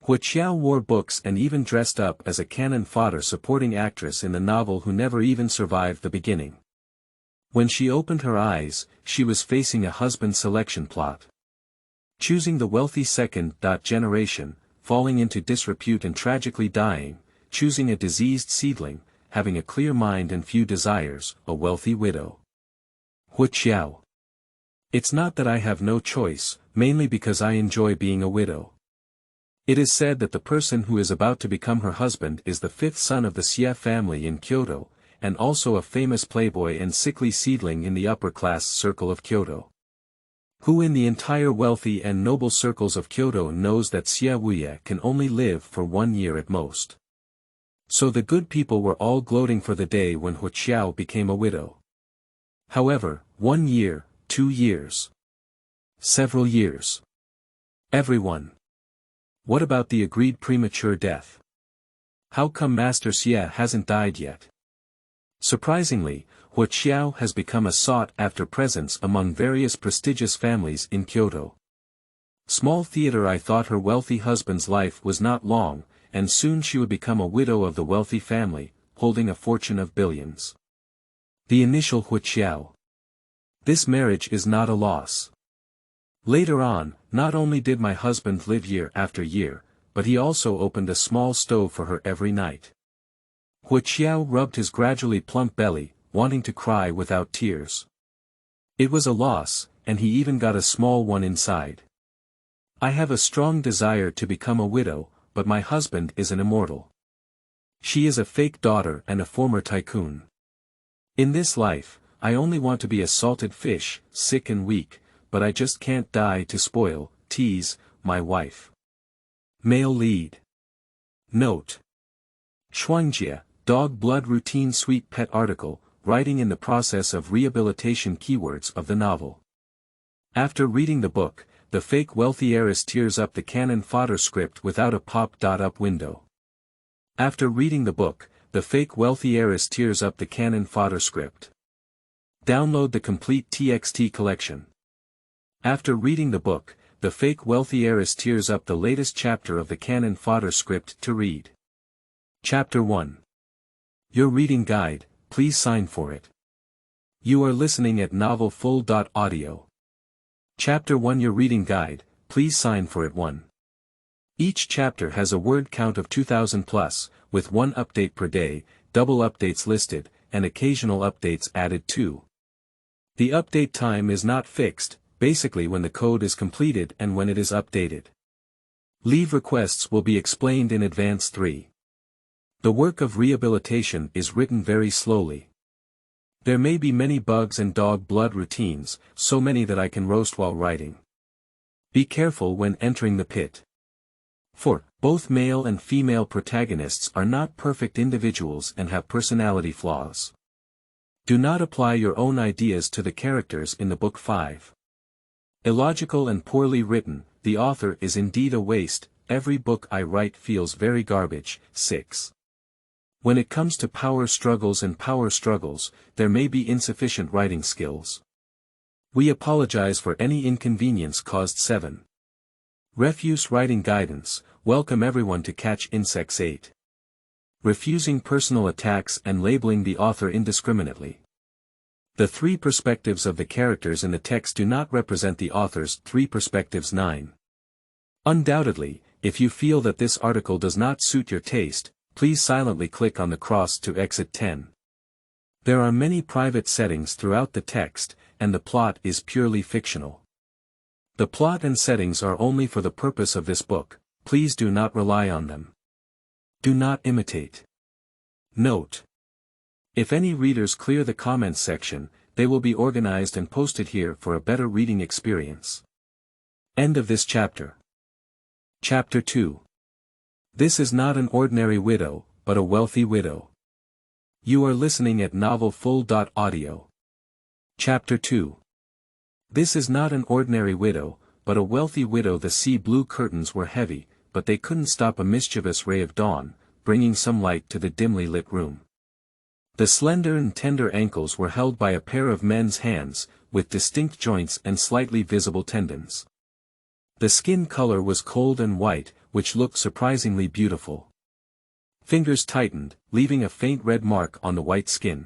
Huo Qiao wore books and even dressed up as a canon fodder supporting actress in the novel who never even survived the beginning. When she opened her eyes, she was facing a husband selection plot. Choosing the wealthy second generation, falling into disrepute and tragically dying, choosing a diseased seedling, having a clear mind and few desires, a wealthy widow. Huo Qiao. It's not that I have no choice, mainly because I enjoy being a widow. It is said that the person who is about to become her husband is the fifth son of the Xie family in Kyoto, and also a famous playboy and sickly seedling in the upper-class circle of Kyoto. Who in the entire wealthy and noble circles of Kyoto knows that Xie Wuye can only live for 1 year at most. So the good people were all gloating for the day when Huo Qiao became a widow. However, 1 year, 2 years. Several years. Everyone. What about the agreed premature death? How come Master Xie hasn't died yet? Surprisingly, Huo Qiao has become a sought-after presence among various prestigious families in Kyoto. Small theater. I thought her wealthy husband's life was not long, and soon she would become a widow of the wealthy family, holding a fortune of billions. The initial Huo Qiao. This marriage is not a loss. Later on, not only did my husband live year after year, but he also opened a small stove for her every night. Huo Qiao rubbed his gradually plump belly, wanting to cry without tears. It was a loss, and he even got a small one inside. I have a strong desire to become a widow, but my husband is an immortal. She is a fake daughter and a former tycoon. In this life, I only want to be a salted fish, sick and weak, but I just can't die to spoil, tease, my wife. Male lead. Note. Shuangjie, dog blood routine sweet pet article, writing in the process of rehabilitation keywords of the novel. After reading the book, the fake wealthy heiress tears up the canon fodder script without a pop-up window. After reading the book, the fake wealthy heiress tears up the canon fodder script. Download the complete TXT collection. After reading the book, the fake wealthy heiress tears up the latest chapter of the canon fodder script to read. Chapter 1. Your reading guide, please sign for it. You are listening at novelfull.audio. Chapter 1. Your reading guide, please sign for it. 1. Each chapter has a word count of 2000 plus, with 1 update per day, double updates listed, and occasional updates added too. The update time is not fixed, basically when the code is completed and when it is updated. Leave requests will be explained in advance. 3. The work of rehabilitation is written very slowly. There may be many bugs and dog blood routines, so many that I can roast while writing. Be careful when entering the pit. 4. Both male and female protagonists are not perfect individuals and have personality flaws. Do not apply your own ideas to the characters in the book. 5. Illogical and poorly written, the author is indeed a waste, every book I write feels very garbage. 6. When it comes to power struggles, there may be insufficient writing skills. We apologize for any inconvenience caused. 7. Refuse writing guidance, welcome everyone to catch insects. 8. Refusing personal attacks and labeling the author indiscriminately. The 3 perspectives of the characters in the text do not represent the author's 3 perspectives. 9. Undoubtedly, if you feel that this article does not suit your taste, please silently click on the cross to exit. 10. There are many private settings throughout the text, and the plot is purely fictional. The plot and settings are only for the purpose of this book, please do not rely on them. Do not imitate. Note. If any readers clear the comments section, they will be organized and posted here for a better reading experience. End of this chapter. Chapter 2. This is not an ordinary widow, but a wealthy widow. You are listening at novelfull.audio. Chapter 2. This is not an ordinary widow, but a wealthy widow. The sea blue curtains were heavy, but they couldn't stop a mischievous ray of dawn, bringing some light to the dimly lit room. The slender and tender ankles were held by a pair of men's hands, with distinct joints and slightly visible tendons. The skin color was cold and white, which looked surprisingly beautiful. Fingers tightened, leaving a faint red mark on the white skin.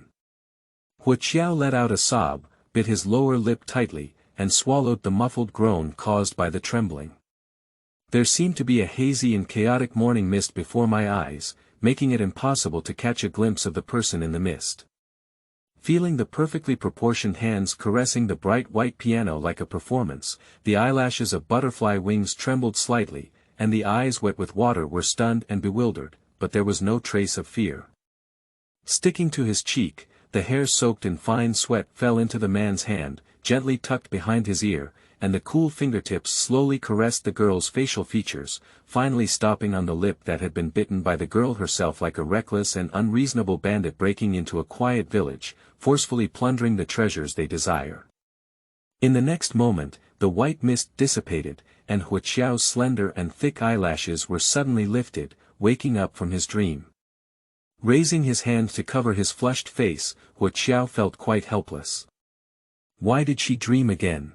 Huo Qiao let out a sob, bit his lower lip tightly, and swallowed the muffled groan caused by the trembling. There seemed to be a hazy and chaotic morning mist before my eyes, making it impossible to catch a glimpse of the person in the mist. Feeling the perfectly proportioned hands caressing the bright white piano like a performance, the eyelashes of butterfly wings trembled slightly, and the eyes wet with water were stunned and bewildered, but there was no trace of fear. Sticking to his cheek, the hair soaked in fine sweat fell into the man's hand, gently tucked behind his ear, and the cool fingertips slowly caressed the girl's facial features, finally stopping on the lip that had been bitten by the girl herself like a reckless and unreasonable bandit breaking into a quiet village, forcefully plundering the treasures they desire. In the next moment, the white mist dissipated, and Huo Qiao's slender and thick eyelashes were suddenly lifted, waking up from his dream. Raising his hand to cover his flushed face, Huo Qiao felt quite helpless. Why did she dream again?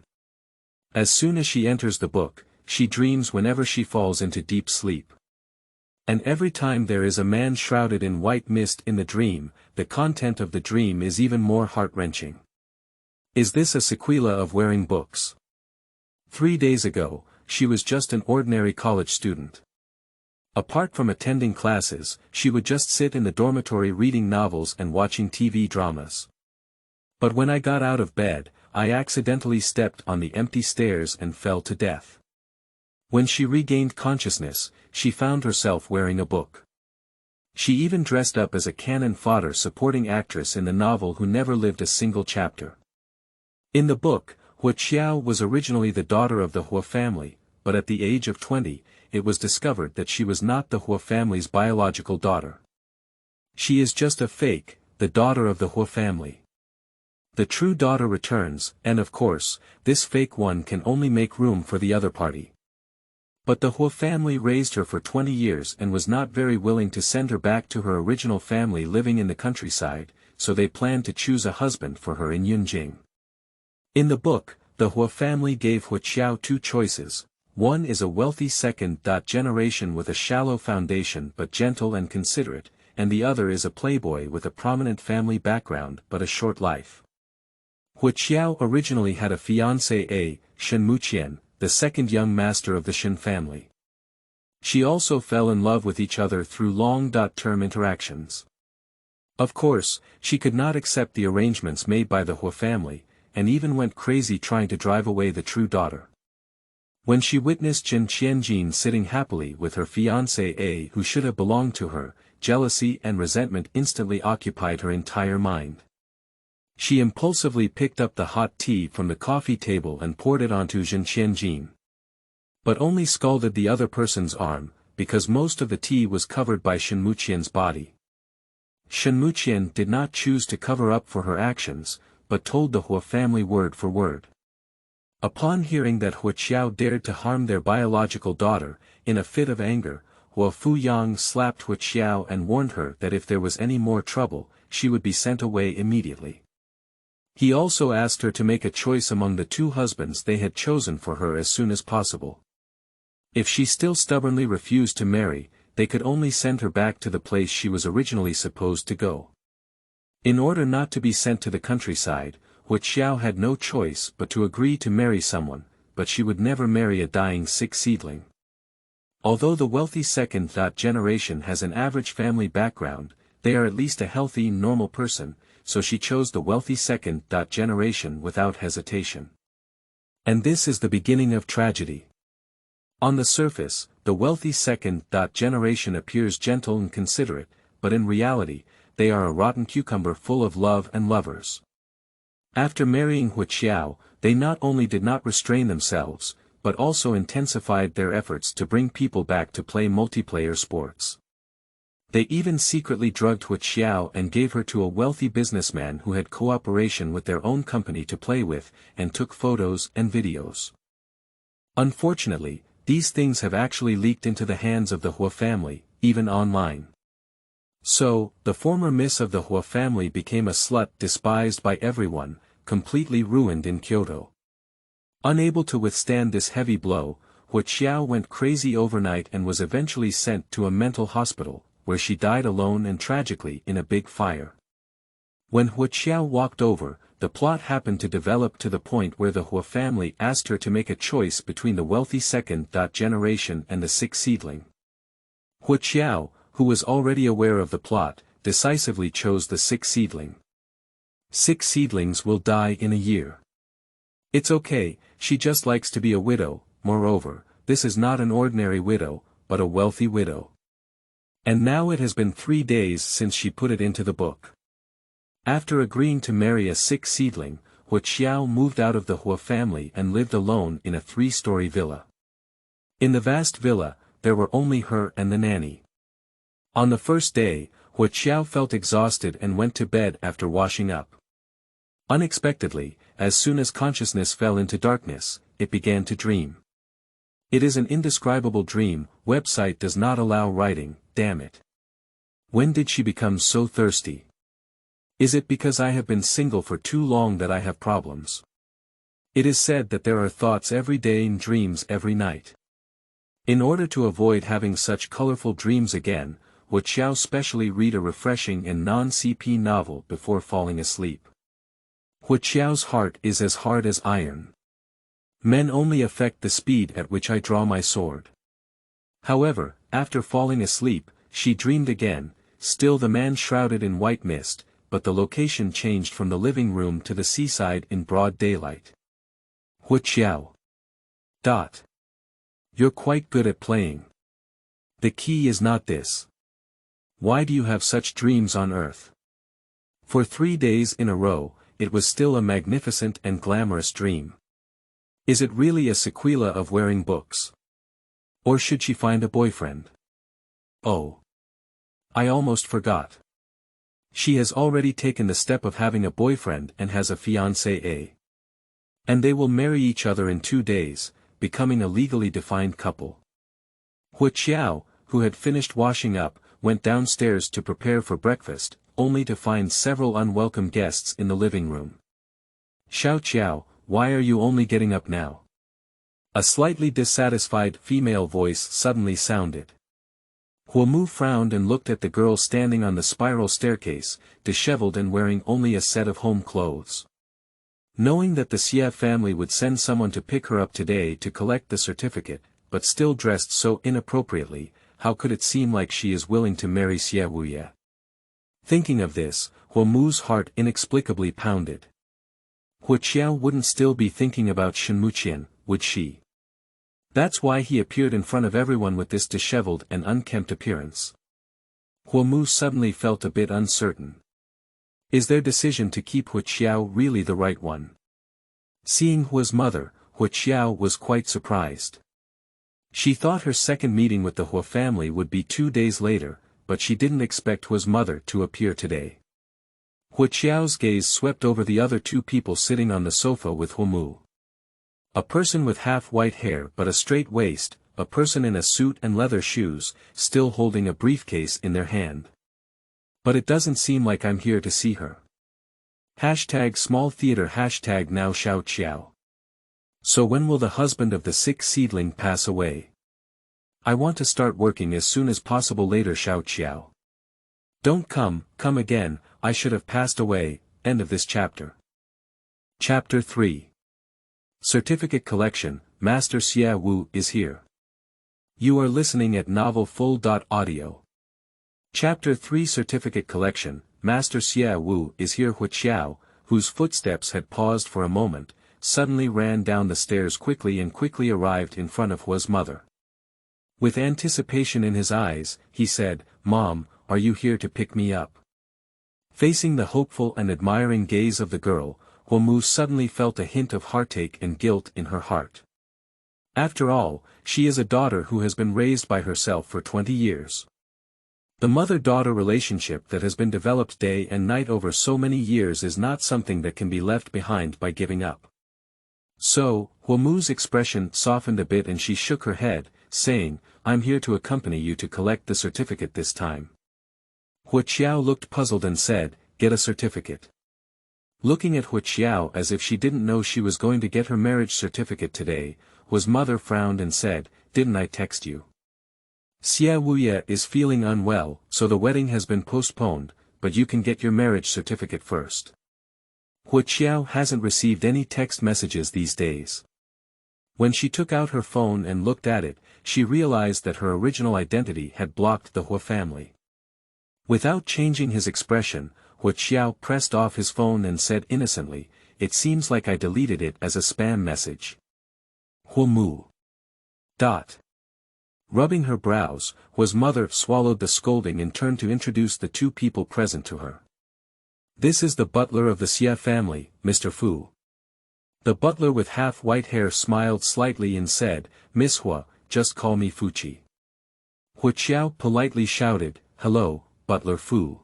As soon as she enters the book, she dreams whenever she falls into deep sleep. And every time there is a man shrouded in white mist in the dream, the content of the dream is even more heart-wrenching. Is this a sequela of wearing books? 3 days ago, she was just an ordinary college student. Apart from attending classes, she would just sit in the dormitory reading novels and watching TV dramas. But when I got out of bed, I accidentally stepped on the empty stairs and fell to death. When she regained consciousness, she found herself wearing a book. She even dressed up as a Qian Fodder supporting actress in the novel who never lived a single chapter. In the book, Huo Qiao was originally the daughter of the Huo family, but at the age of 20, it was discovered that she was not the Huo family's biological daughter. She is just a fake, the daughter of the Huo family. The true daughter returns, and of course, this fake one can only make room for the other party. But the Huo family raised her for 20 years and was not very willing to send her back to her original family living in the countryside, so they planned to choose a husband for her in Yunjing. In the book, the Huo family gave Huo Qiao 2 choices. One is a wealthy second generation with a shallow foundation but gentle and considerate, and the other is a playboy with a prominent family background but a short life. Huo Qiao originally had a fiancé, Shen Muqian, the second young master of the Shen family. She also fell in love with each other through long-term interactions. Of course, she could not accept the arrangements made by the Huo family, and even went crazy trying to drive away the true daughter. When she witnessed Jin Qianjin sitting happily with her fiancé who should have belonged to her, jealousy and resentment instantly occupied her entire mind. She impulsively picked up the hot tea from the coffee table and poured it onto Jin Qianjin. But only scalded the other person's arm, because most of the tea was covered by Shen Muqian's body. Shen Muqian did not choose to cover up for her actions, but told the Huo family word for word. Upon hearing that Huo Qiao dared to harm their biological daughter, in a fit of anger, Huo Fuyang slapped Huo Qiao and warned her that if there was any more trouble, she would be sent away immediately. He also asked her to make a choice among the 2 husbands they had chosen for her as soon as possible. If she still stubbornly refused to marry, they could only send her back to the place she was originally supposed to go. In order not to be sent to the countryside, Huo Qiao had no choice but to agree to marry someone, but she would never marry a dying sick seedling. Although the wealthy second generation has an average family background, they are at least a healthy, normal person, so she chose the wealthy second generation without hesitation. And this is the beginning of tragedy. On the surface, the wealthy second generation appears gentle and considerate, but in reality, they are a rotten cucumber full of love and lovers. After marrying Huo Qiao, they not only did not restrain themselves, but also intensified their efforts to bring people back to play multiplayer sports. They even secretly drugged Huo Qiao and gave her to a wealthy businessman who had cooperation with their own company to play with, and took photos and videos. Unfortunately, these things have actually leaked into the hands of the Huo family, even online. So, the former miss of the Huo family became a slut despised by everyone, completely ruined in Kyoto. Unable to withstand this heavy blow, Huo Qiao went crazy overnight and was eventually sent to a mental hospital, where she died alone and tragically in a big fire. When Huo Qiao walked over, the plot happened to develop to the point where the Huo family asked her to make a choice between the wealthy second generation and the sick seedling. Huo Qiao, who was already aware of the plot, decisively chose the sick seedling. Sick seedlings will die in a year. It's okay, she just likes to be a widow. Moreover, this is not an ordinary widow, but a wealthy widow. And now it has been 3 days since she put it into the book. After agreeing to marry a sick seedling, Huo Qiao moved out of the Huo family and lived alone in a 3-story villa. In the vast villa, there were only her and the nanny. On the first day, Huo Qiao felt exhausted and went to bed after washing up. Unexpectedly, as soon as consciousness fell into darkness, it began to dream. It is an indescribable dream. Website does not allow writing, damn it. When did she become so thirsty? Is it because I have been single for too long that I have problems? It is said that there are thoughts every day and dreams every night. In order to avoid having such colorful dreams again, Huo Qiao specially read a refreshing and non-CP novel before falling asleep. Huo Qiao's heart is as hard as iron. Men only affect the speed at which I draw my sword. However, after falling asleep, she dreamed again, still the man shrouded in white mist, but the location changed from the living room to the seaside in broad daylight. Huo Qiao. You're quite good at playing. The key is not this. Why do you have such dreams on Earth? For 3 days in a row, it was still a magnificent and glamorous dream. Is it really a sequela of wearing books? Or should she find a boyfriend? Oh. I almost forgot. She has already taken the step of having a boyfriend and has a fiancé. And they will marry each other in 2 days, becoming a legally defined couple. Huo Qiao, who had finished washing up, went downstairs to prepare for breakfast, only to find several unwelcome guests in the living room. Xiao Qiao, why are you only getting up now? A slightly dissatisfied female voice suddenly sounded. Huo Mu frowned and looked at the girl standing on the spiral staircase, disheveled and wearing only a set of home clothes. Knowing that the Xie family would send someone to pick her up today to collect the certificate, but still dressed so inappropriately, how could it seem like she is willing to marry Xie Wuye? Thinking of this, Huo Mu's heart inexplicably pounded. Huo Qiao wouldn't still be thinking about Shen Muqian, would she? That's why he appeared in front of everyone with this disheveled and unkempt appearance. Huo Mu suddenly felt a bit uncertain. Is their decision to keep Huo Qiao really the right one? Seeing Huo's mother, Huo Qiao was quite surprised. She thought her second meeting with the Huo family would be 2 days later, but she didn't expect Huo's mother to appear today. Huo Qiao's gaze swept over the other 2 people sitting on the sofa with Huo Mu. A person with half-white hair but a straight waist, a person in a suit and leather shoes, still holding a briefcase in their hand. But it doesn't seem like I'm here to see her. #small theater #now Xiao Qiao. So when will the husband of the sick seedling pass away? I want to start working as soon as possible later Xiao Qiao. Don't come again, I should have passed away. End of this chapter. Chapter 3. Certificate Collection, Master Xie Wu is here. You are listening at novelfull.audio. Chapter 3 Certificate Collection, Master Xie Wu is here. Huo Qiao, whose footsteps had paused for a moment, suddenly ran down the stairs quickly and quickly arrived in front of Huo's mother. With anticipation in his eyes, he said, "Mom, are you here to pick me up?" Facing the hopeful and admiring gaze of the girl, Huo Mu suddenly felt a hint of heartache and guilt in her heart. After all, she is a daughter who has been raised by herself for 20 years. The mother-daughter relationship that has been developed day and night over so many years is not something that can be left behind by giving up. So, Huo Mu's expression softened a bit and she shook her head, saying, "I'm here to accompany you to collect the certificate this time." Huo Qiao looked puzzled and said, "Get a certificate?" Looking at Huo Qiao as if she didn't know she was going to get her marriage certificate today, Huo's mother frowned and said, "Didn't I text you? Xie Wuye is feeling unwell, so the wedding has been postponed, but you can get your marriage certificate first." Huo Qiao hasn't received any text messages these days. When she took out her phone and looked at it, she realized that her original identity had blocked the Huo family. Without changing his expression, Huo Qiao pressed off his phone and said innocently, "It seems like I deleted it as a spam message." Huo Mu. Rubbing her brows, Huo's mother swallowed the scolding and turned to introduce the two people present to her. "This is the butler of the Xie family, Mr. Fu." The butler with half-white hair smiled slightly and said, "Miss Huo, just call me Fuchi." Huo Qiao politely shouted, "Hello, Butler Fu."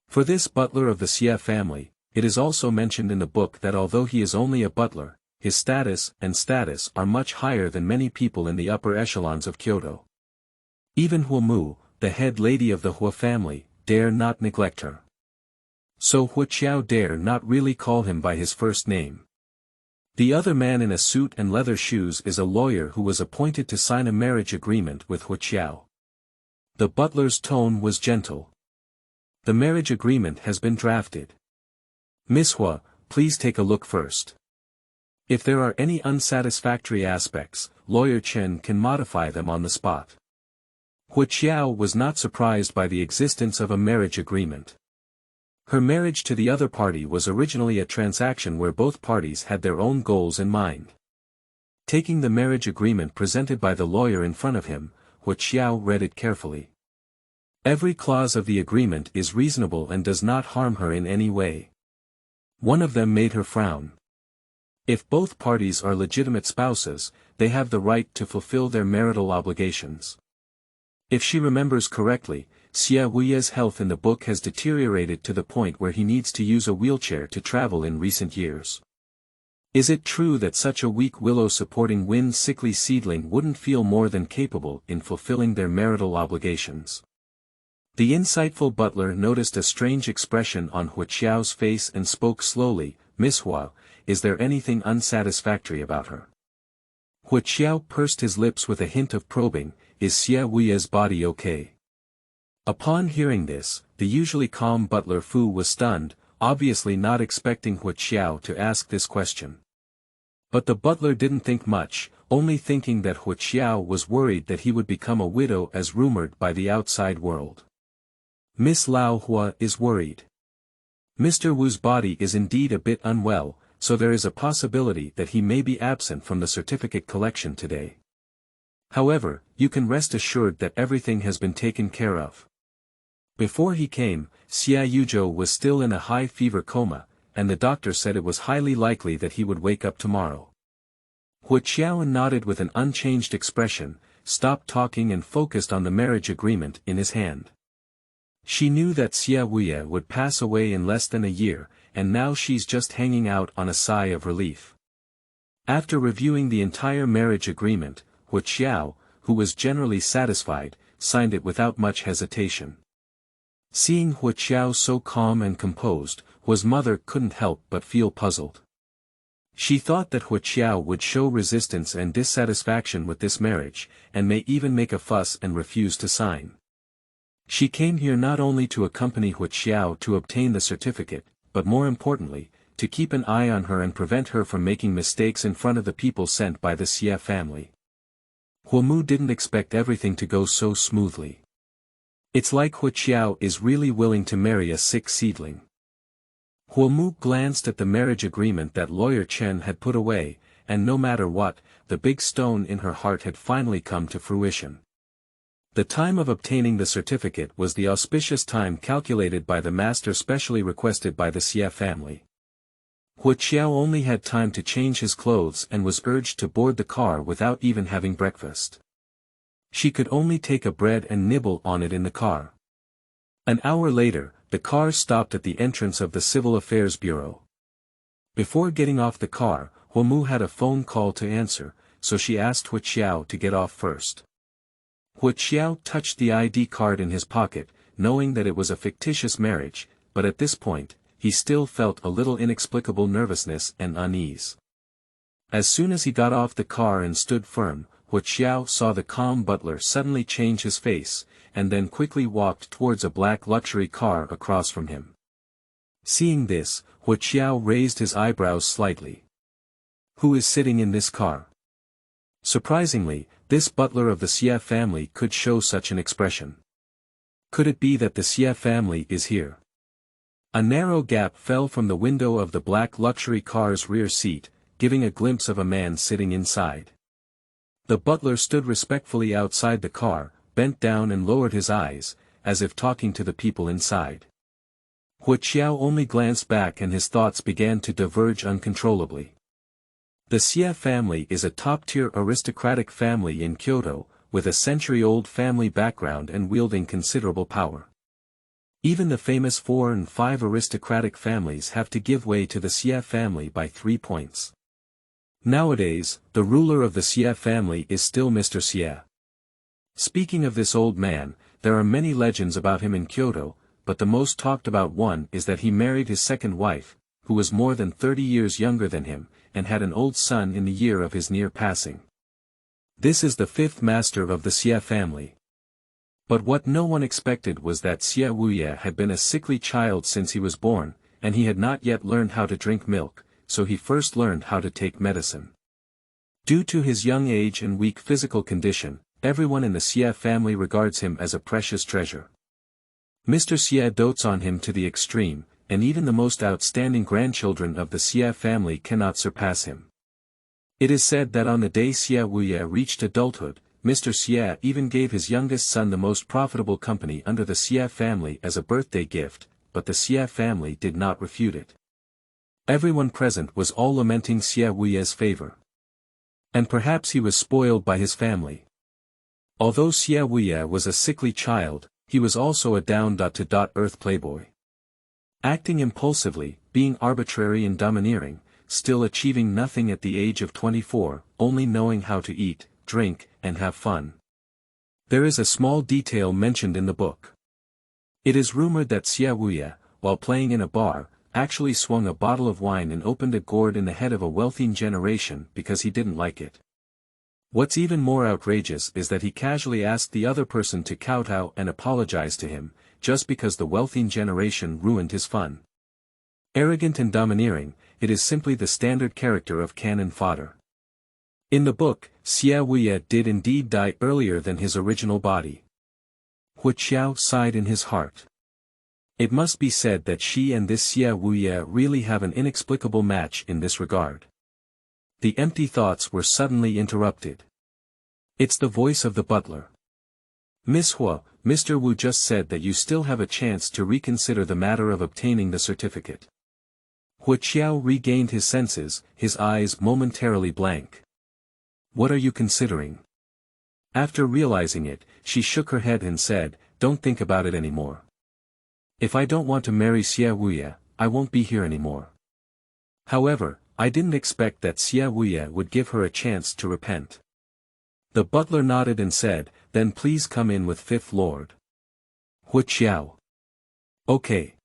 For this butler of the Xie family, it is also mentioned in the book that although he is only a butler, his status are much higher than many people in the upper echelons of Kyoto. Even Huo Mu, the head lady of the Huo family, dare not neglect her. So Huo Qiao dare not really call him by his first name. The other man in a suit and leather shoes is a lawyer who was appointed to sign a marriage agreement with Huo Qiao. The butler's tone was gentle. "The marriage agreement has been drafted. Miss Huo, please take a look first. If there are any unsatisfactory aspects, Lawyer Chen can modify them on the spot." Huo Qiao was not surprised by the existence of a marriage agreement. Her marriage to the other party was originally a transaction where both parties had their own goals in mind. Taking the marriage agreement presented by the lawyer in front of him, Huo Qiao read it carefully. Every clause of the agreement is reasonable and does not harm her in any way. One of them made her frown. If both parties are legitimate spouses, they have the right to fulfill their marital obligations. If she remembers correctly, Xie Wuye's health in the book has deteriorated to the point where he needs to use a wheelchair to travel in recent years. Is it true that such a weak willow-supporting wind-sickly seedling wouldn't feel more than capable in fulfilling their marital obligations? The insightful butler noticed a strange expression on Huo Qiao's face and spoke slowly, "Miss Huo, is there anything unsatisfactory about her?" Huo Qiao pursed his lips with a hint of probing, "Is Xie Wuye's body okay?" Upon hearing this, the usually calm butler Fu was stunned, obviously not expecting Huo Qiao to ask this question. But the butler didn't think much, only thinking that Huo Qiao was worried that he would become a widow as rumored by the outside world. "Miss Lao Hua is worried. Mr. Wu's body is indeed a bit unwell, so there is a possibility that he may be absent from the certificate collection today. However, you can rest assured that everything has been taken care of. Before he came, Xia Yuzhou was still in a high fever coma, and the doctor said it was highly likely that he would wake up tomorrow." Huo Qiao nodded with an unchanged expression, stopped talking and focused on the marriage agreement in his hand. She knew that Xie Wuye would pass away in less than a year, and now she's just hanging out on a sigh of relief. After reviewing the entire marriage agreement, Huo Qiao, who was generally satisfied, signed it without much hesitation. Seeing Huo Qiao so calm and composed, Huo's mother couldn't help but feel puzzled. She thought that Huo Qiao would show resistance and dissatisfaction with this marriage, and may even make a fuss and refuse to sign. She came here not only to accompany Huo Qiao to obtain the certificate, but more importantly, to keep an eye on her and prevent her from making mistakes in front of the people sent by the Xie family. Huo Mu didn't expect everything to go so smoothly. It's like Huo Qiao is really willing to marry a sick seedling. Huo Mu glanced at the marriage agreement that Lawyer Chen had put away, and no matter what, the big stone in her heart had finally come to fruition. The time of obtaining the certificate was the auspicious time calculated by the master specially requested by the Xie family. Huo Qiao only had time to change his clothes and was urged to board the car without even having breakfast. She could only take a bread and nibble on it in the car. An hour later, the car stopped at the entrance of the Civil Affairs Bureau. Before getting off the car, Huo Mu had a phone call to answer, so she asked Huo Qiao to get off first. Huo Qiao touched the ID card in his pocket, knowing that it was a fictitious marriage, but at this point, he still felt a little inexplicable nervousness and unease. As soon as he got off the car and stood firm, Huo Qiao saw the calm butler suddenly change his face, and then quickly walked towards a black luxury car across from him. Seeing this, Huo Qiao raised his eyebrows slightly. Who is sitting in this car? Surprisingly, this butler of the Xie family could show such an expression. Could it be that the Xie family is here? A narrow gap fell from the window of the black luxury car's rear seat, giving a glimpse of a man sitting inside. The butler stood respectfully outside the car, bent down and lowered his eyes, as if talking to the people inside. Huo Qiao only glanced back and his thoughts began to diverge uncontrollably. The Xie family is a top-tier aristocratic family in Kyoto, with a century-old family background and wielding considerable power. Even the famous 4 and 5 aristocratic families have to give way to the Xie family by 3 points. Nowadays, the ruler of the Xie family is still Mr. Xie. Speaking of this old man, there are many legends about him in Kyoto, but the most talked about one is that he married his second wife, who was more than 30 years younger than him, and had an old son in the year of his near passing. This is the 5th master of the Xie family. But what no one expected was that Xie Wuye had been a sickly child since he was born, and he had not yet learned how to drink milk, so he first learned how to take medicine. Due to his young age and weak physical condition, everyone in the Xie family regards him as a precious treasure. Mr. Xie dotes on him to the extreme, and even the most outstanding grandchildren of the Xie family cannot surpass him. It is said that on the day Xie Wuye reached adulthood, Mr. Xie even gave his youngest son the most profitable company under the Xie family as a birthday gift, but the Xie family did not refute it. Everyone present was all lamenting Xie Wuye's favor. And perhaps he was spoiled by his family. Although Xie Wuye was a sickly child, he was also a down-to-earth playboy. Acting impulsively, being arbitrary and domineering, still achieving nothing at the age of 24, only knowing how to eat, drink, and have fun. There is a small detail mentioned in the book. It is rumored that Xie Wuye, while playing in a bar, actually swung a bottle of wine and opened a gourd in the head of a wealthy generation because he didn't like it. What's even more outrageous is that he casually asked the other person to kowtow and apologize to him, just because the wealthy generation ruined his fun. Arrogant and domineering, it is simply the standard character of canon fodder. In the book, Xie Wuye did indeed die earlier than his original body. Huo Qiao sighed in his heart. It must be said that she and this Xie Wuye really have an inexplicable match in this regard. The empty thoughts were suddenly interrupted. It's the voice of the butler. Miss Huo, Mr. Wu just said that you still have a chance to reconsider the matter of obtaining the certificate. Huo Qiao regained his senses, his eyes momentarily blank. What are you considering? After realizing it, she shook her head and said, don't think about it anymore. If I don't want to marry Xie Wuye, I won't be here anymore. However, I didn't expect that Xie Wuye would give her a chance to repent. The butler nodded and said, then please come in with 5th Lord. Huo Qiao. Okay.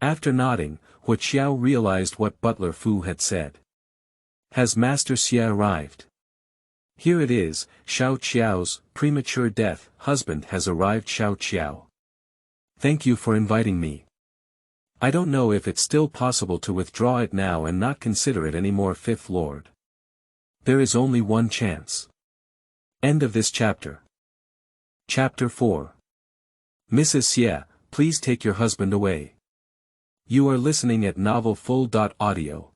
After nodding, Huo Qiao realized what Butler Fu had said. Has Master Xie arrived? Here it is, Xiao Qiao's premature death husband has arrived. Xiao Qiao. Thank you for inviting me. I don't know if it's still possible to withdraw it now and not consider it anymore. 5th Lord. There is only one chance. End of this chapter. Chapter 4. Mrs. Xie, please take your husband away. You are listening at novelfull.audio.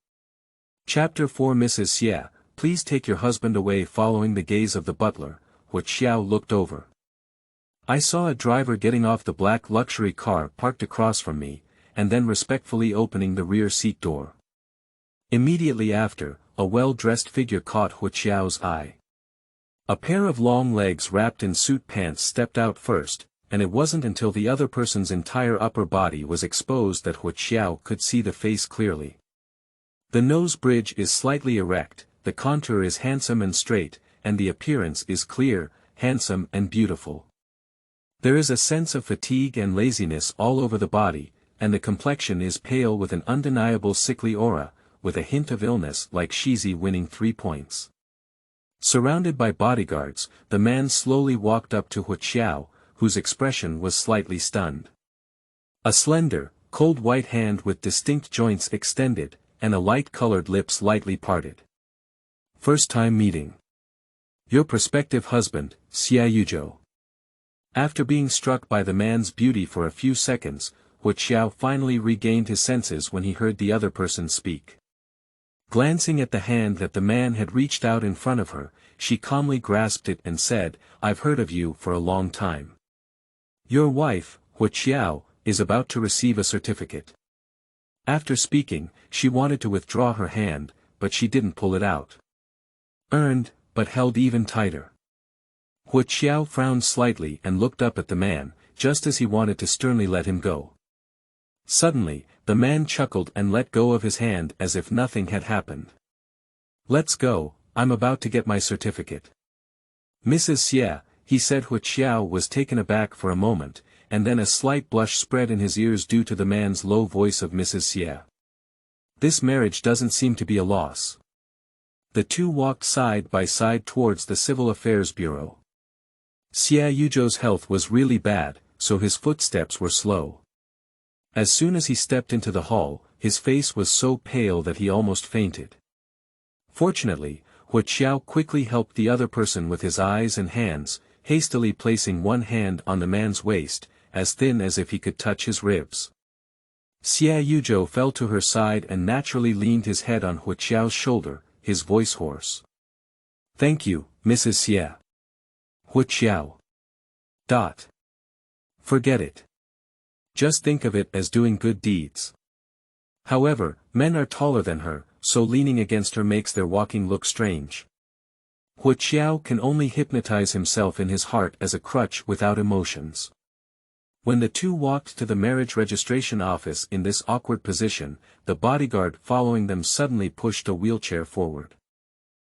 Chapter 4. Mrs. Xie, please take your husband away. Following the gaze of the butler, Huo Qiao looked over. I saw a driver getting off the black luxury car parked across from me, and then respectfully opening the rear seat door. Immediately after, a well-dressed figure caught Huo Qiao's eye. A pair of long legs wrapped in suit pants stepped out first, and it wasn't until the other person's entire upper body was exposed that Huo Qiao could see the face clearly. The nose bridge is slightly erect, the contour is handsome and straight, and the appearance is clear, handsome and beautiful. There is a sense of fatigue and laziness all over the body, and the complexion is pale with an undeniable sickly aura, with a hint of illness like Shizi winning 3 points. Surrounded by bodyguards, the man slowly walked up to Huo Qiao, whose expression was slightly stunned. A slender, cold white hand with distinct joints extended, and a light-colored lips lightly parted. First time meeting. Your prospective husband, Xia Yuzhou. After being struck by the man's beauty for a few seconds, Huo Qiao finally regained his senses when he heard the other person speak. Glancing at the hand that the man had reached out in front of her, she calmly grasped it and said, I've heard of you for a long time. Your wife, Huo Qiao, is about to receive a certificate. After speaking, she wanted to withdraw her hand, but she didn't pull it out. Earned, but held even tighter. Huo Qiao frowned slightly and looked up at the man, just as he wanted to sternly let him go. Suddenly, the man chuckled and let go of his hand as if nothing had happened. Let's go, I'm about to get my certificate. Mrs. Xie, he said. Huo Qiao was taken aback for a moment, and then a slight blush spread in his ears due to the man's low voice of Mrs. Xie. This marriage doesn't seem to be a loss. The two walked side by side towards the Civil Affairs Bureau. Xia Yuzhou's health was really bad, so his footsteps were slow. As soon as he stepped into the hall, his face was so pale that he almost fainted. Fortunately, Huo Qiao quickly helped the other person with his eyes and hands, hastily placing one hand on the man's waist, as thin as if he could touch his ribs. Xia Yuzhou fell to her side and naturally leaned his head on Huo Qiao's shoulder, his voice hoarse. Thank you, Mrs. Xie. Huo Qiao. Forget it. Just think of it as doing good deeds. However, men are taller than her, so leaning against her makes their walking look strange. Huo Qiao can only hypnotize himself in his heart as a crutch without emotions. When the two walked to the marriage registration office in this awkward position, the bodyguard following them suddenly pushed a wheelchair forward.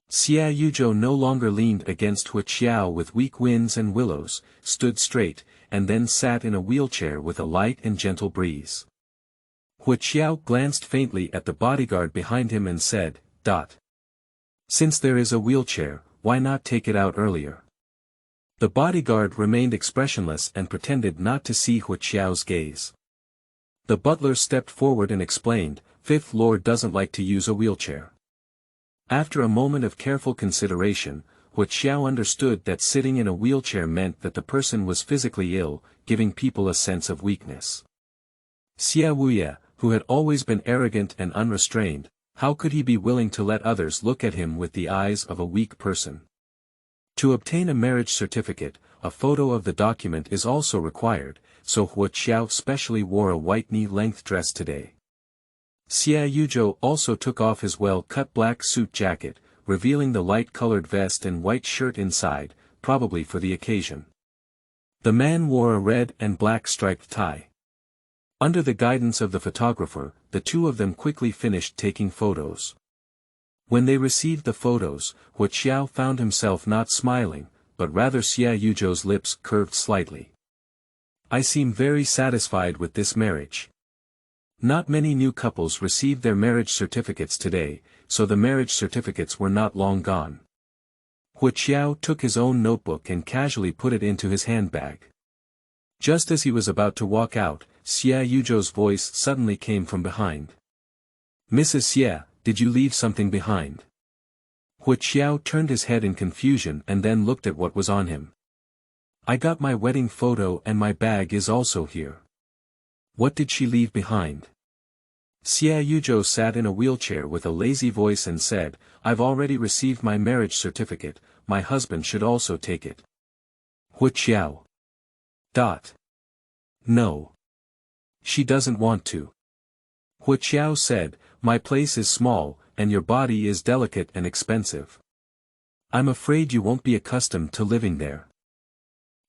Xia Yuzhou no longer leaned against Huo Qiao with weak winds and willows, stood straight, and then sat in a wheelchair with a light and gentle breeze. Huo Qiao glanced faintly at the bodyguard behind him and said, Since there is a wheelchair, why not take it out earlier? The bodyguard remained expressionless and pretended not to see Huo Qiao's gaze. The butler stepped forward and explained, Fifth Lord doesn't like to use a wheelchair. After a moment of careful consideration, Huo Qiao understood that sitting in a wheelchair meant that the person was physically ill, giving people a sense of weakness. Xia Wuye, who had always been arrogant and unrestrained, how could he be willing to let others look at him with the eyes of a weak person? To obtain a marriage certificate, a photo of the document is also required, so Huo Qiao specially wore a white knee-length dress today. Xia Yuzhou also took off his well-cut black suit jacket, revealing the light-colored vest and white shirt inside, probably for the occasion. The man wore a red and black striped tie. Under the guidance of the photographer, the two of them quickly finished taking photos. When they received the photos, Huo Qiao found himself not smiling, but rather Xia Yuzhou's lips curved slightly. I seem very satisfied with this marriage. Not many new couples received their marriage certificates today, so the marriage certificates were not long gone. Huo Qiao took his own notebook and casually put it into his handbag. Just as he was about to walk out, Xia Yuzhou's voice suddenly came from behind. Mrs. Xie, did you leave something behind? Huo Qiao turned his head in confusion and then looked at what was on him. I got my wedding photo and my bag is also here. What did she leave behind? Xia Yuzhou sat in a wheelchair with a lazy voice and said, I've already received my marriage certificate, my husband should also take it. Huo Qiao. No. She doesn't want to. Huo Qiao said, my place is small, and your body is delicate and expensive. I'm afraid you won't be accustomed to living there.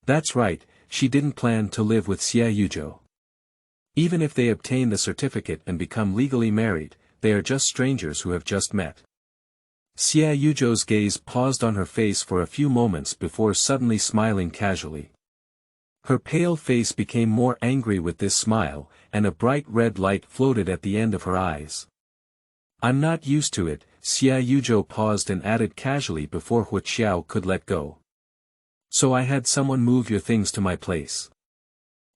That's right, she didn't plan to live with Xia Yuzhou. Even if they obtain the certificate and become legally married, they are just strangers who have just met. Xia Yuzhou's gaze paused on her face for a few moments before suddenly smiling casually. Her pale face became more angry with this smile, and a bright red light floated at the end of her eyes. I'm not used to it. Xia Yuzhou paused and added casually before Huo Qiao could let go. So I had someone move your things to my place.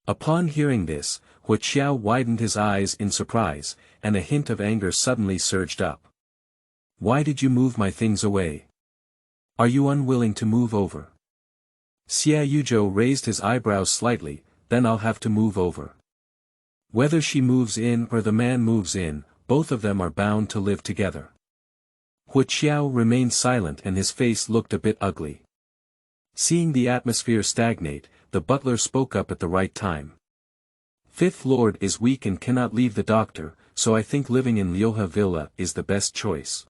Upon hearing this, Huo Qiao widened his eyes in surprise, and a hint of anger suddenly surged up. Why did you move my things away? Are you unwilling to move over? Xia Yuzhou raised his eyebrows slightly, then I'll have to move over. Whether she moves in or the man moves in, both of them are bound to live together. Huo Qiao remained silent and his face looked a bit ugly. Seeing the atmosphere stagnate, the butler spoke up at the right time. Fifth Lord is weak and cannot leave the doctor, so I think living in Liuhe Villa is the best choice.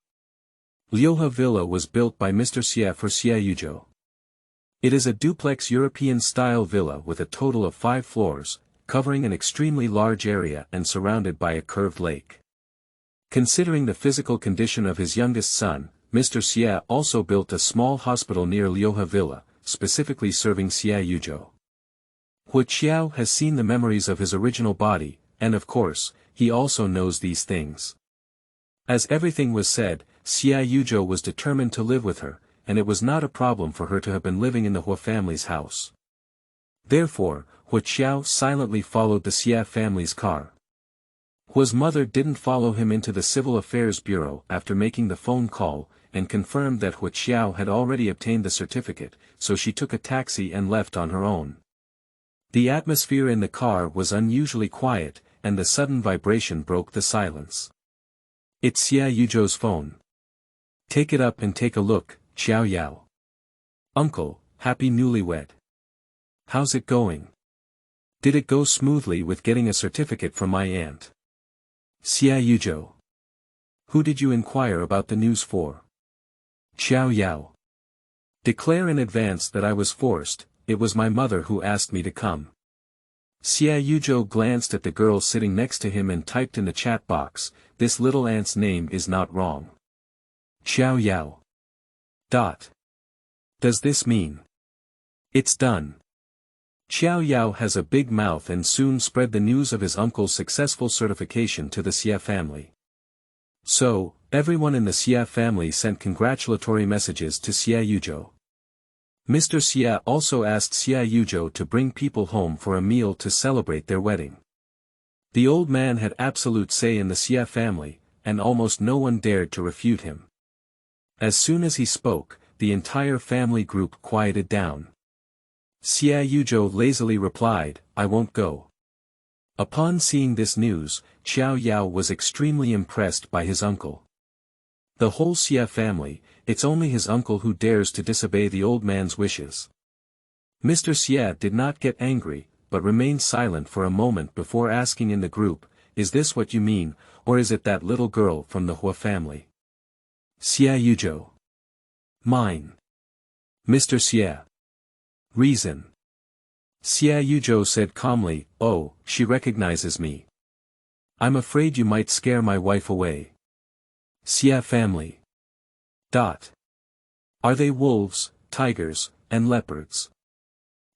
Liuhe Villa was built by Mr. Xie for Xia Yuzhou. It is a duplex European-style villa with a total of 5 floors, covering an extremely large area and surrounded by a curved lake. Considering the physical condition of his youngest son, Mr. Xie also built a small hospital near Liuhe Villa, specifically serving Xia Yuzhou. Huo Qiao has seen the memories of his original body, and of course, he also knows these things. As everything was said, Xia Yuzhou was determined to live with her, and it was not a problem for her to have been living in the Huo family's house. Therefore, Huo Qiao silently followed the Xie family's car. Huo's mother didn't follow him into the Civil Affairs Bureau after making the phone call, and confirmed that Huo Qiao had already obtained the certificate, so she took a taxi and left on her own. The atmosphere in the car was unusually quiet, and the sudden vibration broke the silence. It's Xia Yuzhou's phone. Take it up and take a look, Qiao Yao. Uncle, happy newlywed. How's it going? Did it go smoothly with getting a certificate from my aunt? Xia Yuzhou. Who did you inquire about the news for? Qiao Yao. Declare in advance that I was forced, it was my mother who asked me to come. Xia Yuzhou glanced at the girl sitting next to him and typed in the chat box, this little aunt's name is not wrong. Qiao Yao. Does this mean? It's done. Qiao Yao has a big mouth and soon spread the news of his uncle's successful certification to the Xie family. So, everyone in the Xie family sent congratulatory messages to Xia Yuzhou. Mr. Xie also asked Xia Yuzhou to bring people home for a meal to celebrate their wedding. The old man had absolute say in the Xie family, and almost no one dared to refute him. As soon as he spoke, the entire family group quieted down. Xia Yuzhou lazily replied, I won't go. Upon seeing this news, Qiao Yao was extremely impressed by his uncle. The whole Xie family, it's only his uncle who dares to disobey the old man's wishes. Mr. Xie did not get angry, but remained silent for a moment before asking in the group, is this what you mean, or is it that little girl from the Huo family? Xia Yuzhou. Mine. Mr. Xie. Reason. Xia Yuzhou said calmly, oh, she recognizes me. I'm afraid you might scare my wife away. Xia family. Are they wolves, tigers, and leopards?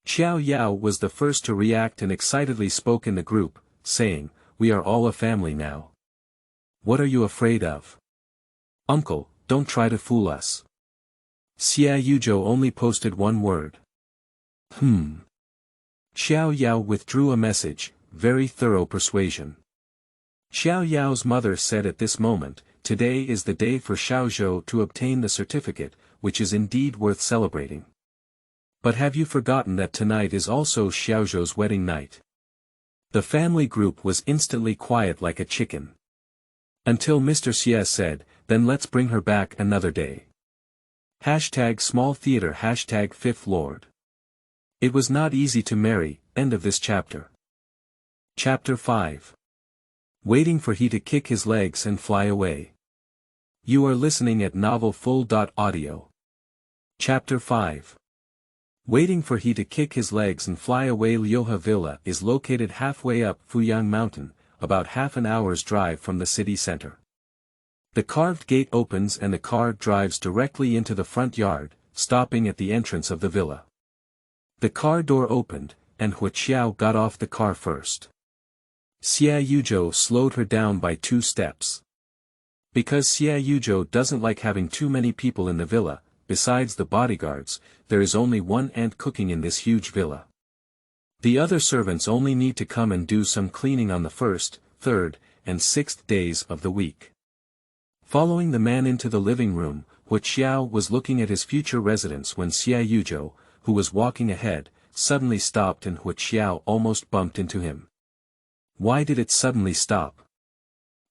Qiao Yao was the first to react and excitedly spoke in the group, saying, we are all a family now. What are you afraid of? Uncle, don't try to fool us. Xia Yuzhou only posted one word. Qiao Yao withdrew a message, very thorough persuasion. Qiao Yao's mother said at this moment, today is the day for Xiaozhou to obtain the certificate, which is indeed worth celebrating. But have you forgotten that tonight is also Xiaozhou's wedding night? The family group was instantly quiet like a chicken. Until Mr. Xie said, then let's bring her back another day. #small theater #5th Lord. It was not easy to marry, end of this chapter. Chapter 5. Waiting for he to kick his legs and fly away. You are listening at novelfull.audio. Chapter 5. Waiting for he to kick his legs and fly away. Liuhe Villa is located halfway up Fuyang Mountain, about half an hour's drive from the city center. The carved gate opens and the car drives directly into the front yard, stopping at the entrance of the villa. The car door opened, and Huo Qiao got off the car first. Xia Yuzhou slowed her down by 2 steps. Because Xie Yuzhou doesn't like having too many people in the villa, besides the bodyguards, there is only one aunt cooking in this huge villa. The other servants only need to come and do some cleaning on the first, third, and sixth days of the week. Following the man into the living room, Huo Qiao was looking at his future residence when Xie Yuzhou, who was walking ahead, suddenly stopped and Huo Qiao almost bumped into him. Why did it suddenly stop?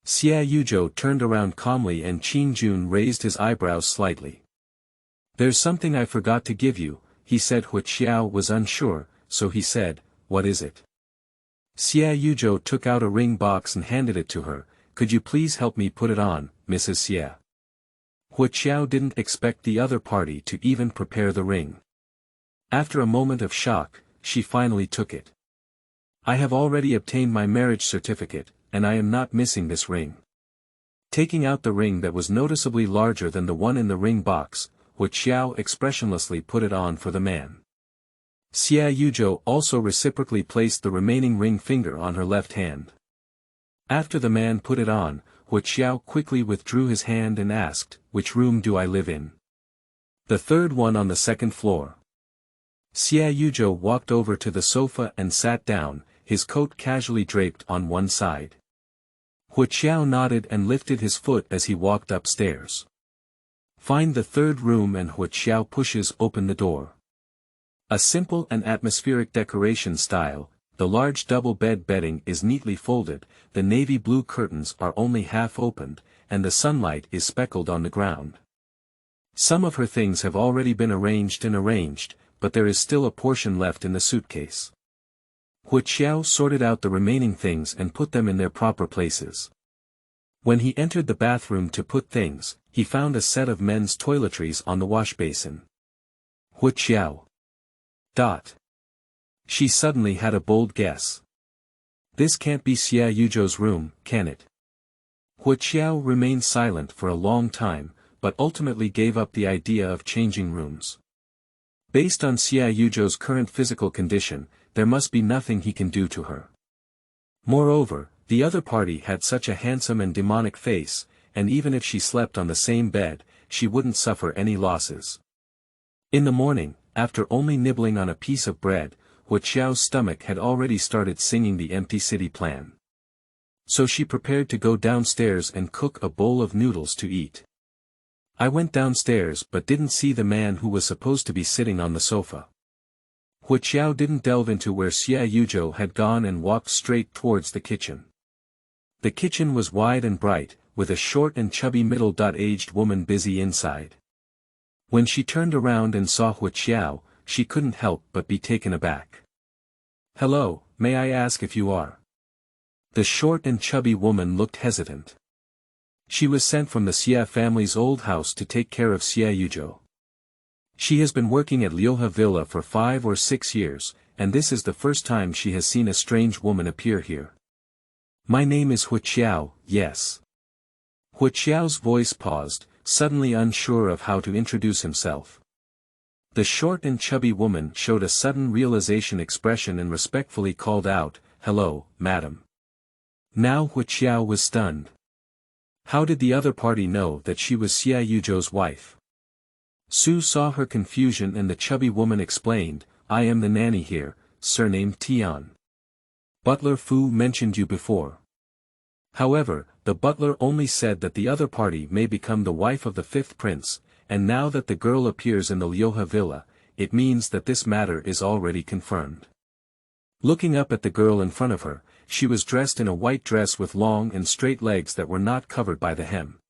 Xie Yuzhou turned around calmly and Qin Jun raised his eyebrows slightly. There's something I forgot to give you, he said. Huo Qiao was unsure, so he said, what is it? Xie Yuzhou took out a ring box and handed it to her. Could you please help me put it on, Mrs. Xie? Huo Qiao didn't expect the other party to even prepare the ring. After a moment of shock, she finally took it. I have already obtained my marriage certificate, and I am not missing this ring. Taking out the ring that was noticeably larger than the one in the ring box, Huo Qiao expressionlessly put it on for the man. Xie Yuzhou also reciprocally placed the remaining ring finger on her left hand. After the man put it on, Huo Qiao quickly withdrew his hand and asked, which room do I live in? The third one on the second floor. Xie Yuzhou walked over to the sofa and sat down, his coat casually draped on one side. Huo Qiao nodded and lifted his foot as he walked upstairs. Find the third room and Huo Qiao pushes open the door. A simple and atmospheric decoration style, the large double bed bedding is neatly folded, the navy blue curtains are only half opened, and the sunlight is speckled on the ground. Some of her things have already been arranged, but there is still a portion left in the suitcase. Huo Qiao sorted out the remaining things and put them in their proper places. When he entered the bathroom to put things, he found a set of men's toiletries on the wash basin. Huo Qiao. She suddenly had a bold guess. This can't be Xie Yuzhou's room, can it? Huo Qiao remained silent for a long time, but ultimately gave up the idea of changing rooms. Based on Xie Yuzhou's current physical condition, there must be nothing he can do to her. Moreover, the other party had such a handsome and demonic face, and even if she slept on the same bed, she wouldn't suffer any losses. In the morning, after only nibbling on a piece of bread, Huo Qiao's stomach had already started singing the empty city plan. So she prepared to go downstairs and cook a bowl of noodles to eat. I went downstairs but didn't see the man who was supposed to be sitting on the sofa. Huo Qiao didn't delve into where Xie Yuzhou had gone and walked straight towards the kitchen. The kitchen was wide and bright, with a short and chubby middle-aged woman busy inside. When she turned around and saw Huo Qiao, she couldn't help but be taken aback. Hello, may I ask if you are? The short and chubby woman looked hesitant. She was sent from the Xie family's old house to take care of Xie Yuzhou. She has been working at Liuhe Villa for 5 or 6 years, and this is the first time she has seen a strange woman appear here. My name is Huo Qiao, yes. Huo Qiao's voice paused, suddenly unsure of how to introduce himself. The short and chubby woman showed a sudden realization expression and respectfully called out, "Hello, madam." Now Huo Qiao was stunned. How did the other party know that she was Xie Yuzhou's wife? Su saw her confusion and the chubby woman explained, I am the nanny here, surnamed Tian. Butler Fu mentioned you before. However, the butler only said that the other party may become the wife of the 5th prince, and now that the girl appears in the Liuhe Villa, it means that this matter is already confirmed. Looking up at the girl in front of her, she was dressed in a white dress with long and straight legs that were not covered by the hem.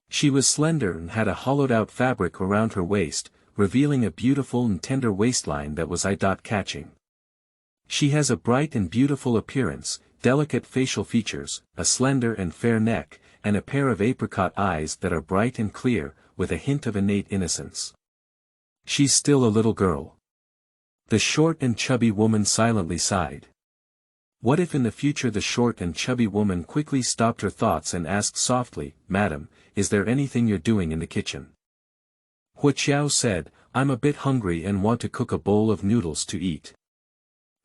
She was slender and had a hollowed-out fabric around her waist, revealing a beautiful and tender waistline that was eye-catching. She has a bright and beautiful appearance, delicate facial features, a slender and fair neck, and a pair of apricot eyes that are bright and clear, with a hint of innate innocence. She's still a little girl. The short and chubby woman silently sighed. What if in the future? The short and chubby woman quickly stopped her thoughts and asked softly, Madam, is there anything you're doing in the kitchen? Huo Qiao said, I'm a bit hungry and want to cook a bowl of noodles to eat.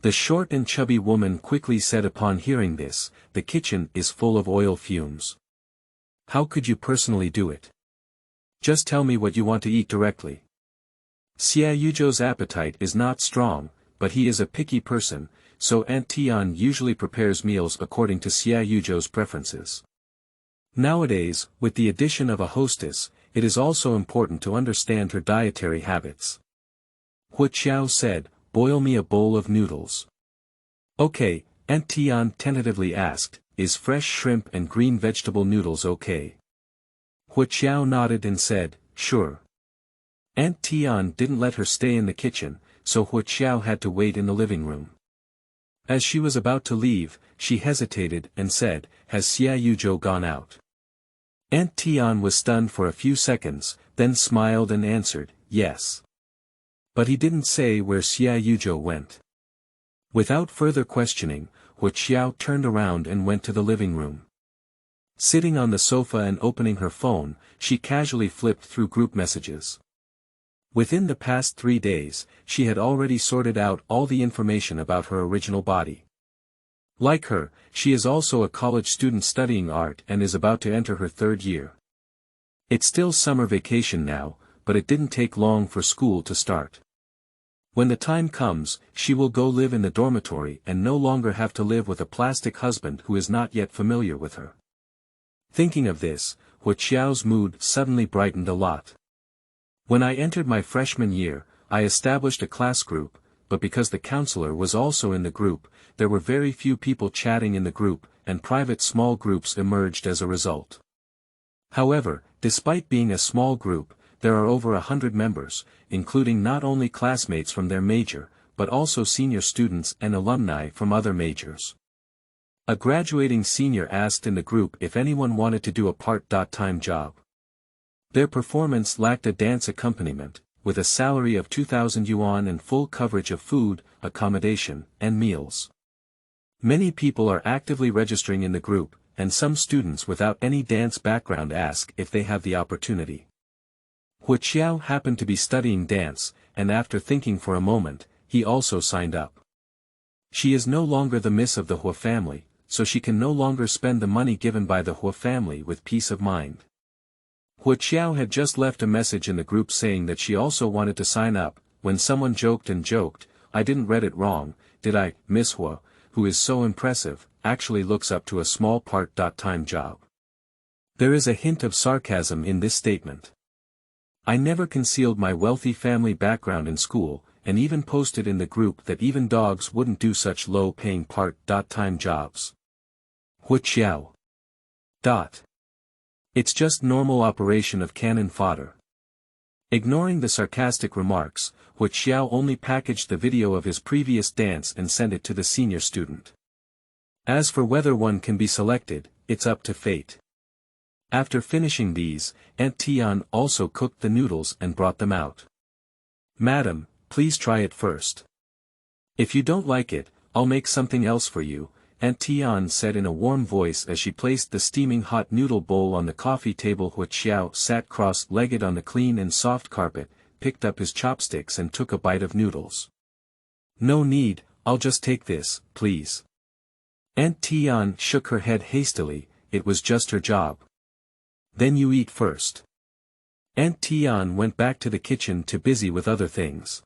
The short and chubby woman quickly said upon hearing this, the kitchen is full of oil fumes. How could you personally do it? Just tell me what you want to eat directly. Xia Yuzhou's appetite is not strong, but he is a picky person, so Aunt Tian usually prepares meals according to Xia Yuzhou's preferences. Nowadays, with the addition of a hostess, it is also important to understand her dietary habits. Huo Qiao said, boil me a bowl of noodles. Okay, Aunt Tian tentatively asked, is fresh shrimp and green vegetable noodles okay? Huo Qiao nodded and said, sure. Aunt Tian didn't let her stay in the kitchen, so Huo Qiao had to wait in the living room. As she was about to leave, she hesitated and said, has Xia Yuzhou gone out? Aunt Tian was stunned for a few seconds, then smiled and answered, yes. But he didn't say where Xia Yuzhou went. Without further questioning, Huo Qiao turned around and went to the living room. Sitting on the sofa and opening her phone, she casually flipped through group messages. Within the past 3 days, she had already sorted out all the information about her original body. Like her, she is also a college student studying art and is about to enter her 3rd year. It's still summer vacation now, but it didn't take long for school to start. When the time comes, she will go live in the dormitory and no longer have to live with a plastic husband who is not yet familiar with her. Thinking of this, Huo Qiao's mood suddenly brightened a lot. When I entered my freshman year, I established a class group, but because the counselor was also in the group, there were very few people chatting in the group, and private small groups emerged as a result. However, despite being a small group, there are over 100 members, including not only classmates from their major, but also senior students and alumni from other majors. A graduating senior asked in the group if anyone wanted to do a part-time job. Their performance lacked a dance accompaniment, with a salary of 2,000 yuan and full coverage of food, accommodation, and meals. Many people are actively registering in the group, and some students without any dance background ask if they have the opportunity. Huo Qiao happened to be studying dance, and after thinking for a moment, he also signed up. She is no longer the miss of the Huo family, so she can no longer spend the money given by the Huo family with peace of mind. Huo Qiao had just left a message in the group saying that she also wanted to sign up, when someone joked, I didn't read it wrong, did I? Miss Huo, who is so impressive, actually looks up to a small part-time job. There is a hint of sarcasm in this statement. I never concealed my wealthy family background in school, and even posted in the group that even dogs wouldn't do such low-paying part-time jobs. Huo Qiao. It's just normal operation of cannon fodder. Ignoring the sarcastic remarks, Huo Qiao only packaged the video of his previous dance and sent it to the senior student. As for whether one can be selected, it's up to fate. After finishing these, Aunt Tian also cooked the noodles and brought them out. Madam, please try it first. If you don't like it, I'll make something else for you, Aunt Tian said in a warm voice as she placed the steaming hot noodle bowl on the coffee table. Huo Qiao sat cross-legged on the clean and soft carpet, picked up his chopsticks and took a bite of noodles. No need, I'll just take this, please. Aunt Tian shook her head hastily, it was just her job. Then you eat first. Aunt Tian went back to the kitchen too busy with other things.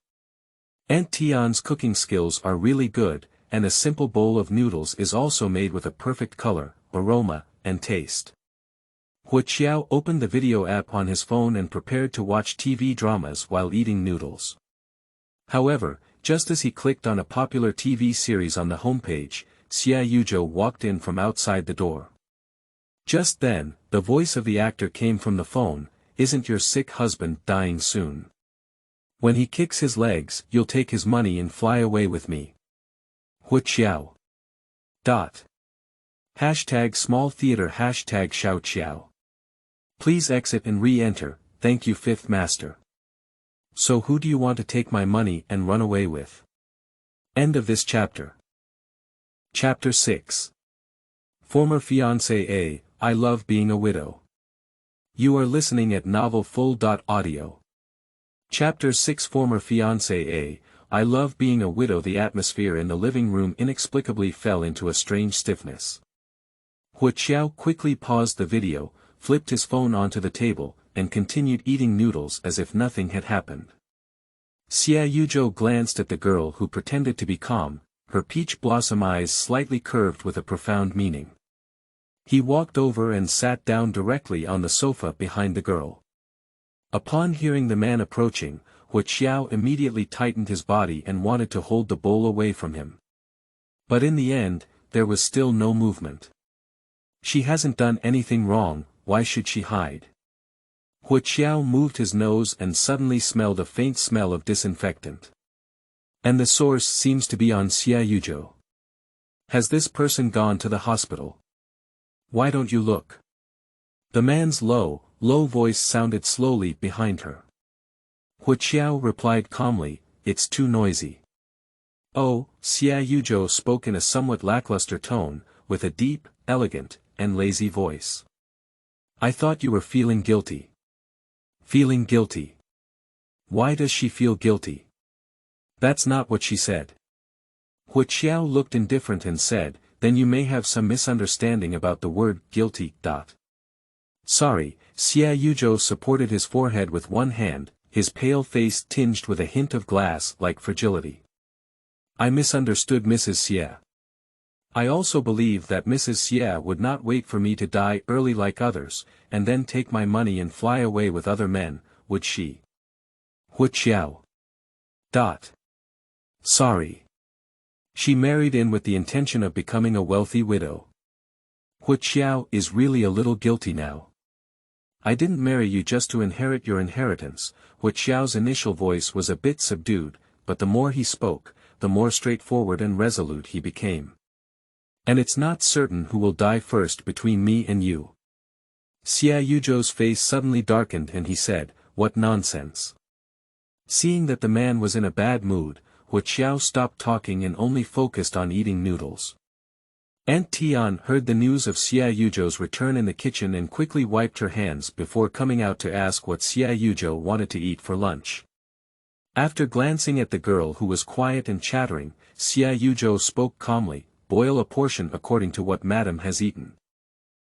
Aunt Tian's cooking skills are really good, and a simple bowl of noodles is also made with a perfect color, aroma, and taste. Huo Qiao opened the video app on his phone and prepared to watch TV dramas while eating noodles. However, just as he clicked on a popular TV series on the homepage, Xia Yuzhou walked in from outside the door. Just then, the voice of the actor came from the phone, isn't your sick husband dying soon? When he kicks his legs, you'll take his money and fly away with me. Huo Qiao. Hashtag small theater hashtag Xiao Qiao. Please exit and re-enter, thank you fifth master. So who do you want to take my money and run away with? End of this chapter. Chapter 6. Former fiancé A, I love being a widow. You are listening at novelfull.audio. Chapter 6. Former fiancé A, I love being a widow. The atmosphere in the living room inexplicably fell into a strange stiffness. Huo Qiao quickly paused the video, flipped his phone onto the table, and continued eating noodles as if nothing had happened. Xia Yuzhou glanced at the girl who pretended to be calm, her peach blossom eyes slightly curved with a profound meaning. He walked over and sat down directly on the sofa behind the girl. Upon hearing the man approaching, Huo Qiao immediately tightened his body and wanted to hold the bowl away from him. But in the end, there was still no movement. She hasn't done anything wrong, why should she hide? Huo Qiao moved his nose and suddenly smelled a faint smell of disinfectant. And the source seems to be on Xia Yuzhou. Has this person gone to the hospital? Why don't you look? The man's low voice sounded slowly behind her. Huo Qiao replied calmly, it's too noisy. Oh, Xia Yuzhou spoke in a somewhat lackluster tone, with a deep, elegant, and lazy voice. I thought you were feeling guilty. Feeling guilty? Why does she feel guilty? That's not what she said. Huo Qiao looked indifferent and said, then you may have some misunderstanding about the word guilty. Sorry, Xia Yuzhou supported his forehead with one hand, his pale face tinged with a hint of glass-like fragility. I misunderstood Mrs. Xia. I also believe that Mrs. Xia would not wait for me to die early like others, and then take my money and fly away with other men, would she? Huo Qiao. Sorry. She married in with the intention of becoming a wealthy widow. Huo Qiao is really a little guilty now. I didn't marry you just to inherit your inheritance. Huo Qiao's initial voice was a bit subdued, but the more he spoke, the more straightforward and resolute he became. And it's not certain who will die first between me and you. Xia Yuzhou's face suddenly darkened and he said, what nonsense. Seeing that the man was in a bad mood, Huo Qiao stopped talking and only focused on eating noodles. Aunt Tian heard the news of Xia Yuzhou's return in the kitchen and quickly wiped her hands before coming out to ask what Xia Yuzhou wanted to eat for lunch. After glancing at the girl who was quiet and chattering, Xia Yuzhou spoke calmly, boil a portion according to what madam has eaten.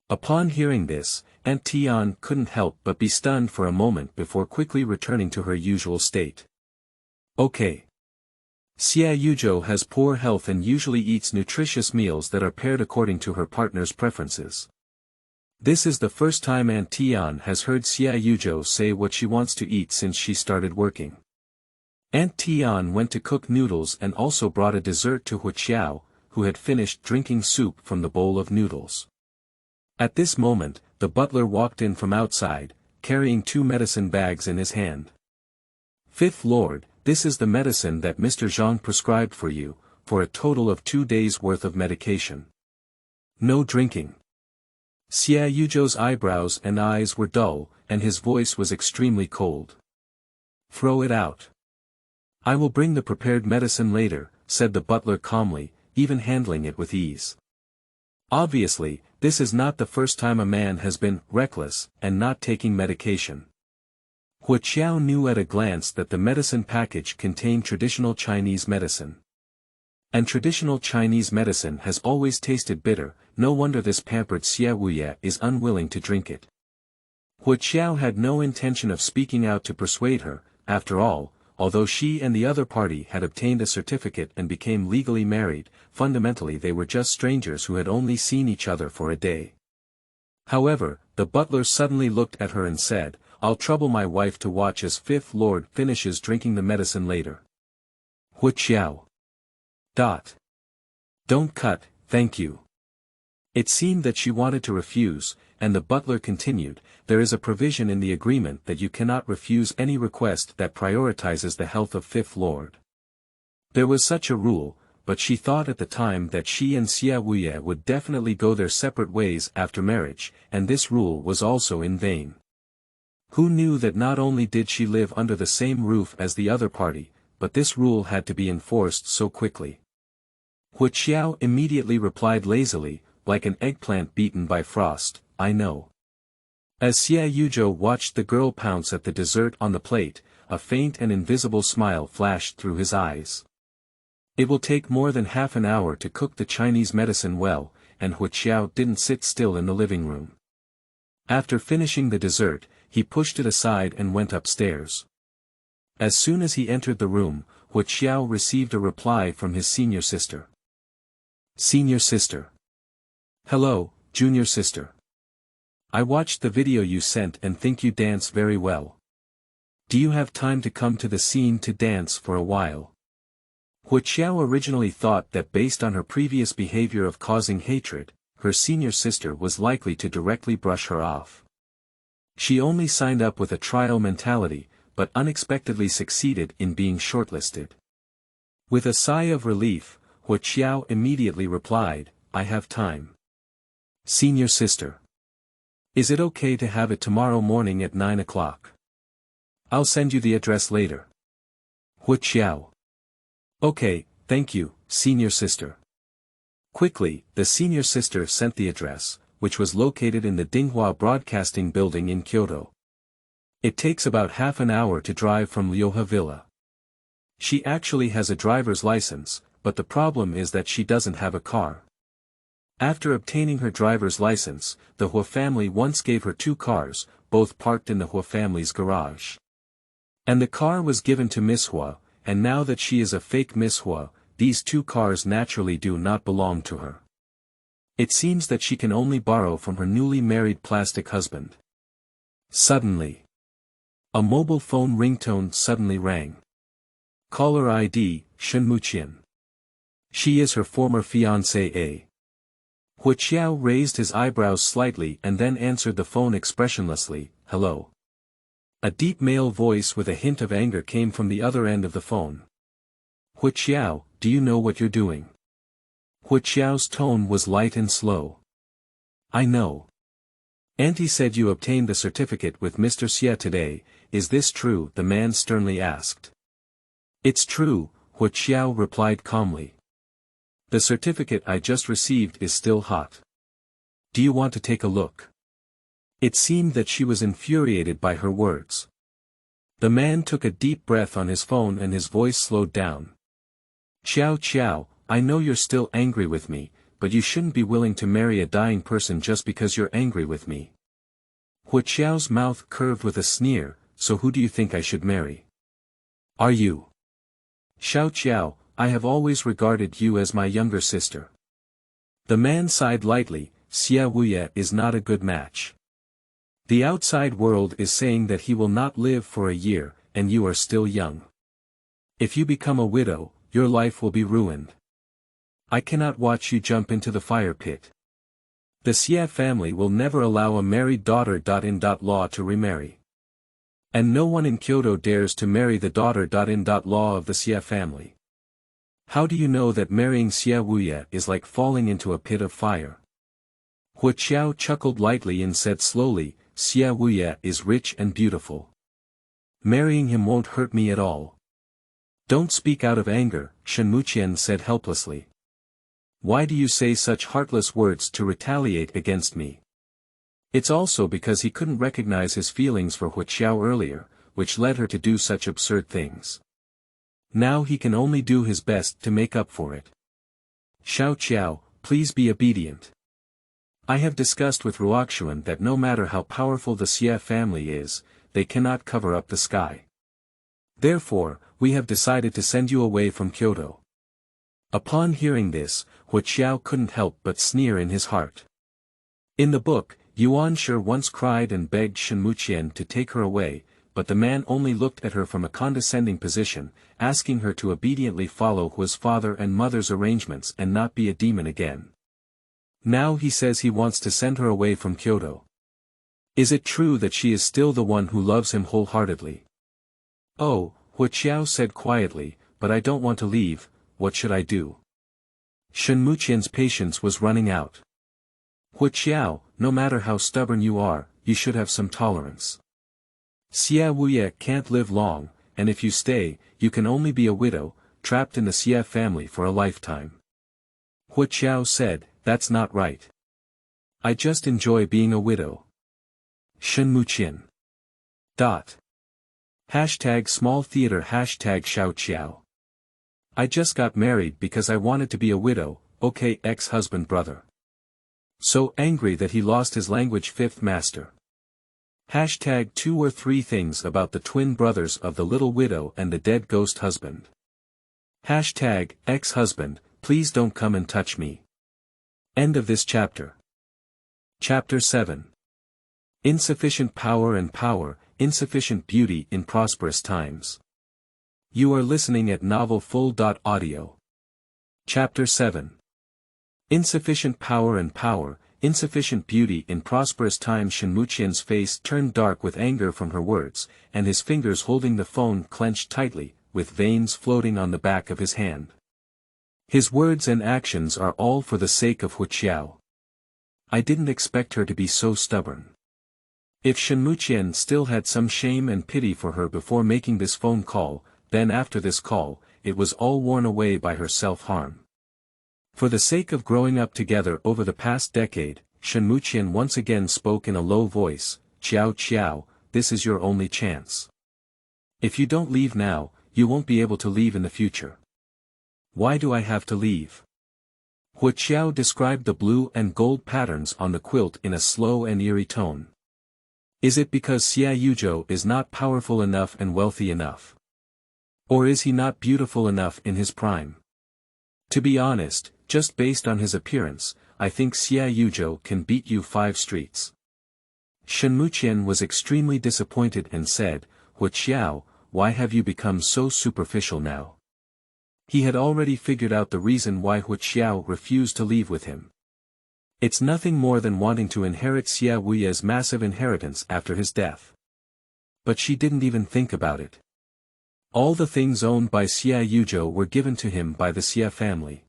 Upon hearing this, Aunt Tian couldn't help but be stunned for a moment before quickly returning to her usual state. Okay. Xia Yuzhou has poor health and usually eats nutritious meals that are paired according to her partner's preferences. This is the first time Aunt Tian has heard Xia Yuzhou say what she wants to eat since she started working. Aunt Tian went to cook noodles and also brought a dessert to Huo Qiao, who had finished drinking soup from the bowl of noodles. At this moment, the butler walked in from outside, carrying 2 medicine bags in his hand. Fifth Lord, this is the medicine that Mr. Zhang prescribed for you, for a total of 2 days' worth of medication. No drinking. Xia Yuzhou's eyebrows and eyes were dull, and his voice was extremely cold. Throw it out. I will bring the prepared medicine later, said the butler calmly, even handling it with ease. Obviously, this is not the first time a man has been reckless and not taking medication. Huo Qiao knew at a glance that the medicine package contained traditional Chinese medicine. And traditional Chinese medicine has always tasted bitter, no wonder this pampered Xia Wuye is unwilling to drink it. Huo Qiao had no intention of speaking out to persuade her, after all, although she and the other party had obtained a certificate and became legally married, fundamentally they were just strangers who had only seen each other for a day. However, the butler suddenly looked at her and said, I'll trouble my wife to watch as Fifth Lord finishes drinking the medicine later. Huo Qiao. Don't cut, thank you. It seemed that she wanted to refuse, and the butler continued, there is a provision in the agreement that you cannot refuse any request that prioritizes the health of Fifth Lord. There was such a rule, but she thought at the time that she and Xia Wuye would definitely go their separate ways after marriage, and this rule was also in vain. Who knew that not only did she live under the same roof as the other party, but this rule had to be enforced so quickly. Huo Qiao immediately replied lazily, like an eggplant beaten by frost, I know. As Xia Yuzhou watched the girl pounce at the dessert on the plate, a faint and invisible smile flashed through his eyes. It will take more than half an hour to cook the Chinese medicine well, and Huo Qiao didn't sit still in the living room. After finishing the dessert, he pushed it aside and went upstairs. As soon as he entered the room, Huo Qiao received a reply from his senior sister. Senior sister. Hello, junior sister. I watched the video you sent and think you dance very well. Do you have time to come to the scene to dance for a while? Huo Qiao originally thought that based on her previous behavior of causing hatred, her senior sister was likely to directly brush her off. She only signed up with a trial mentality, but unexpectedly succeeded in being shortlisted. With a sigh of relief, Huo Qiao immediately replied, I have time. Senior sister. Is it okay to have it tomorrow morning at 9 o'clock? I'll send you the address later. Huo Qiao. Okay, thank you, senior sister. Quickly, the senior sister sent the address, which was located in the Dinghua Broadcasting Building in Kyoto. It takes about half an hour to drive from Ryoha Villa. She actually has a driver's license, but the problem is that she doesn't have a car. After obtaining her driver's license, the Huo family once gave her 2 cars, both parked in the Huo family's garage. And the car was given to Miss Huo, and now that she is a fake Miss Huo, these 2 cars naturally do not belong to her. It seems that she can only borrow from her newly married plastic husband. Suddenly, a mobile phone ringtone suddenly rang. Caller ID, Shen Muqian. She is her former fiancé. Huo Qiao raised his eyebrows slightly and then answered the phone expressionlessly, hello. A deep male voice with a hint of anger came from the other end of the phone. Huo Qiao, do you know what you're doing? Huo Qiao's tone was light and slow. I know. Auntie said you obtained the certificate with Mr. Xie today, is this true? The man sternly asked. It's true, Huo Qiao replied calmly. The certificate I just received is still hot. Do you want to take a look? It seemed that she was infuriated by her words. The man took a deep breath on his phone and his voice slowed down. Qiao, I know you're still angry with me, but you shouldn't be willing to marry a dying person just because you're angry with me. Huo Qiao's mouth curved with a sneer, so who do you think I should marry? Are you? Qiao, I have always regarded you as my younger sister. The man sighed lightly, Xie Wuye is not a good match. The outside world is saying that he will not live for a year, and you are still young. If you become a widow, your life will be ruined. I cannot watch you jump into the fire pit. The Xie family will never allow a married daughter.in.law to remarry. And no one in Kyoto dares to marry the daughter.in.law of the Xie family. How do you know that marrying Xie Wuye is like falling into a pit of fire? Huo Qiao chuckled lightly and said slowly, Xie Wuye is rich and beautiful. Marrying him won't hurt me at all. Don't speak out of anger, Shen Muqian said helplessly. Why do you say such heartless words to retaliate against me? It's also because he couldn't recognize his feelings for Huo Qiao earlier, which led her to do such absurd things. Now he can only do his best to make up for it. Qiao, please be obedient. I have discussed with Ruoxuan that no matter how powerful the Xie family is, they cannot cover up the sky. Therefore, we have decided to send you away from Kyoto. Upon hearing this, Huo Qiao couldn't help but sneer in his heart. In the book, Yuan Shi once cried and begged Shen Muqian to take her away, but the man only looked at her from a condescending position, asking her to obediently follow Huo's father and mother's arrangements and not be a demon again. Now he says he wants to send her away from Kyoto. Is it true that she is still the one who loves him wholeheartedly? Oh, Huo Qiao said quietly, but I don't want to leave, what should I do? Shen Muqian's patience was running out. Huo Qiao, no matter how stubborn you are, you should have some tolerance. Xie Wuye can't live long, and if you stay, you can only be a widow, trapped in the Xie family for a lifetime. Huo Qiao said, that's not right. I just enjoy being a widow. Shen Muqian. Hashtag small theater hashtag Xiao Qiao. I just got married because I wanted to be a widow, okay ex-husband brother. So angry that he lost his language fifth master. Hashtag 2 or 3 things about the twin brothers of the little widow and the dead ghost husband. Hashtag ex-husband, please don't come and touch me. End of this chapter. Chapter 7. Insufficient power and power, insufficient beauty in prosperous times. You are listening at novelfull.audio. Chapter 7. Insufficient power and power, insufficient beauty in prosperous times. Shen Muqian's face turned dark with anger from her words, and his fingers holding the phone clenched tightly, with veins floating on the back of his hand. His words and actions are all for the sake of Huo Qiao. I didn't expect her to be so stubborn. If Shen Muqian still had some shame and pity for her before making this phone call, then after this call, it was all worn away by her self-harm. For the sake of growing up together over the past decade, Shen Muqian once again spoke in a low voice, "Qiao Qiao, this is your only chance. If you don't leave now, you won't be able to leave in the future." "Why do I have to leave?" Huo Qiao described the blue and gold patterns on the quilt in a slow and eerie tone. "Is it because Xia Yuzhou is not powerful enough and wealthy enough? Or is he not beautiful enough in his prime? To be honest, just based on his appearance, I think Xia Yuzhou can beat you 5 streets." Shen Muqian was extremely disappointed and said, "Huo Qiao, why have you become so superficial now?" He had already figured out the reason why Huo Qiao refused to leave with him. It's nothing more than wanting to inherit Xia Wuye's massive inheritance after his death. But she didn't even think about it. All the things owned by Xia Yuzhou were given to him by the Xia family.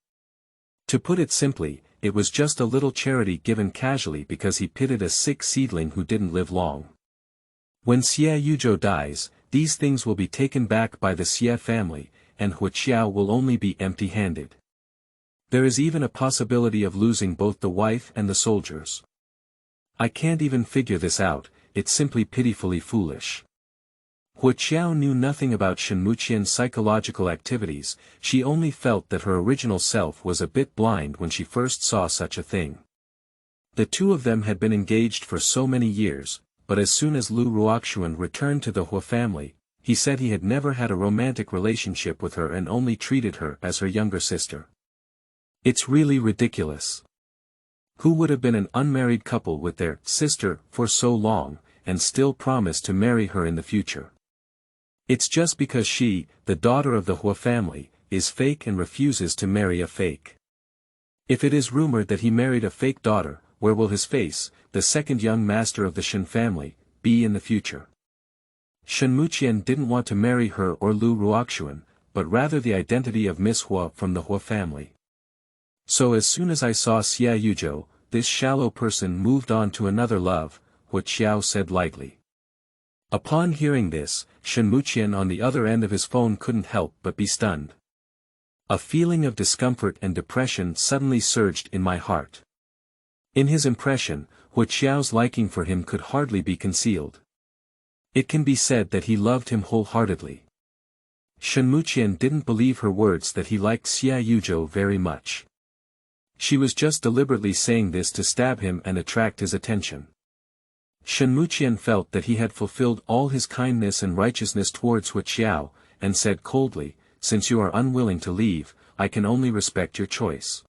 To put it simply, it was just a little charity given casually because he pitied a sick seedling who didn't live long. When Xia Yuzhou dies, these things will be taken back by the Xia family, and Huo Qiao will only be empty-handed. There is even a possibility of losing both the wife and the soldiers. I can't even figure this out, it's simply pitifully foolish. Huo Qiao knew nothing about Shen Muqian's psychological activities, she only felt that her original self was a bit blind when she first saw such a thing. The two of them had been engaged for so many years, but as soon as Lu Ruoxuan returned to the Huo family, he said he had never had a romantic relationship with her and only treated her as her younger sister. It's really ridiculous. Who would have been an unmarried couple with their sister for so long, and still promise to marry her in the future? It's just because she, the daughter of the Huo family, is fake and refuses to marry a fake. If it is rumored that he married a fake daughter, where will his face, the second young master of the Shen family, be in the future? Shen Muqian didn't want to marry her or Lu Ruoxuan, but rather the identity of Miss Huo from the Huo family. So as soon as I saw Xia Yuzhou, this shallow person moved on to another love, Huo Qiao said lightly. Upon hearing this, Shen Muqian on the other end of his phone couldn't help but be stunned. A feeling of discomfort and depression suddenly surged in my heart. In his impression, Huo Qiao's liking for him could hardly be concealed. It can be said that he loved him wholeheartedly. Shen Muqian didn't believe her words that he liked Xia Yuzhou very much. She was just deliberately saying this to stab him and attract his attention. Shen Muqian felt that he had fulfilled all his kindness and righteousness towards Huo Qiao, and said coldly, "Since you are unwilling to leave, I can only respect your choice.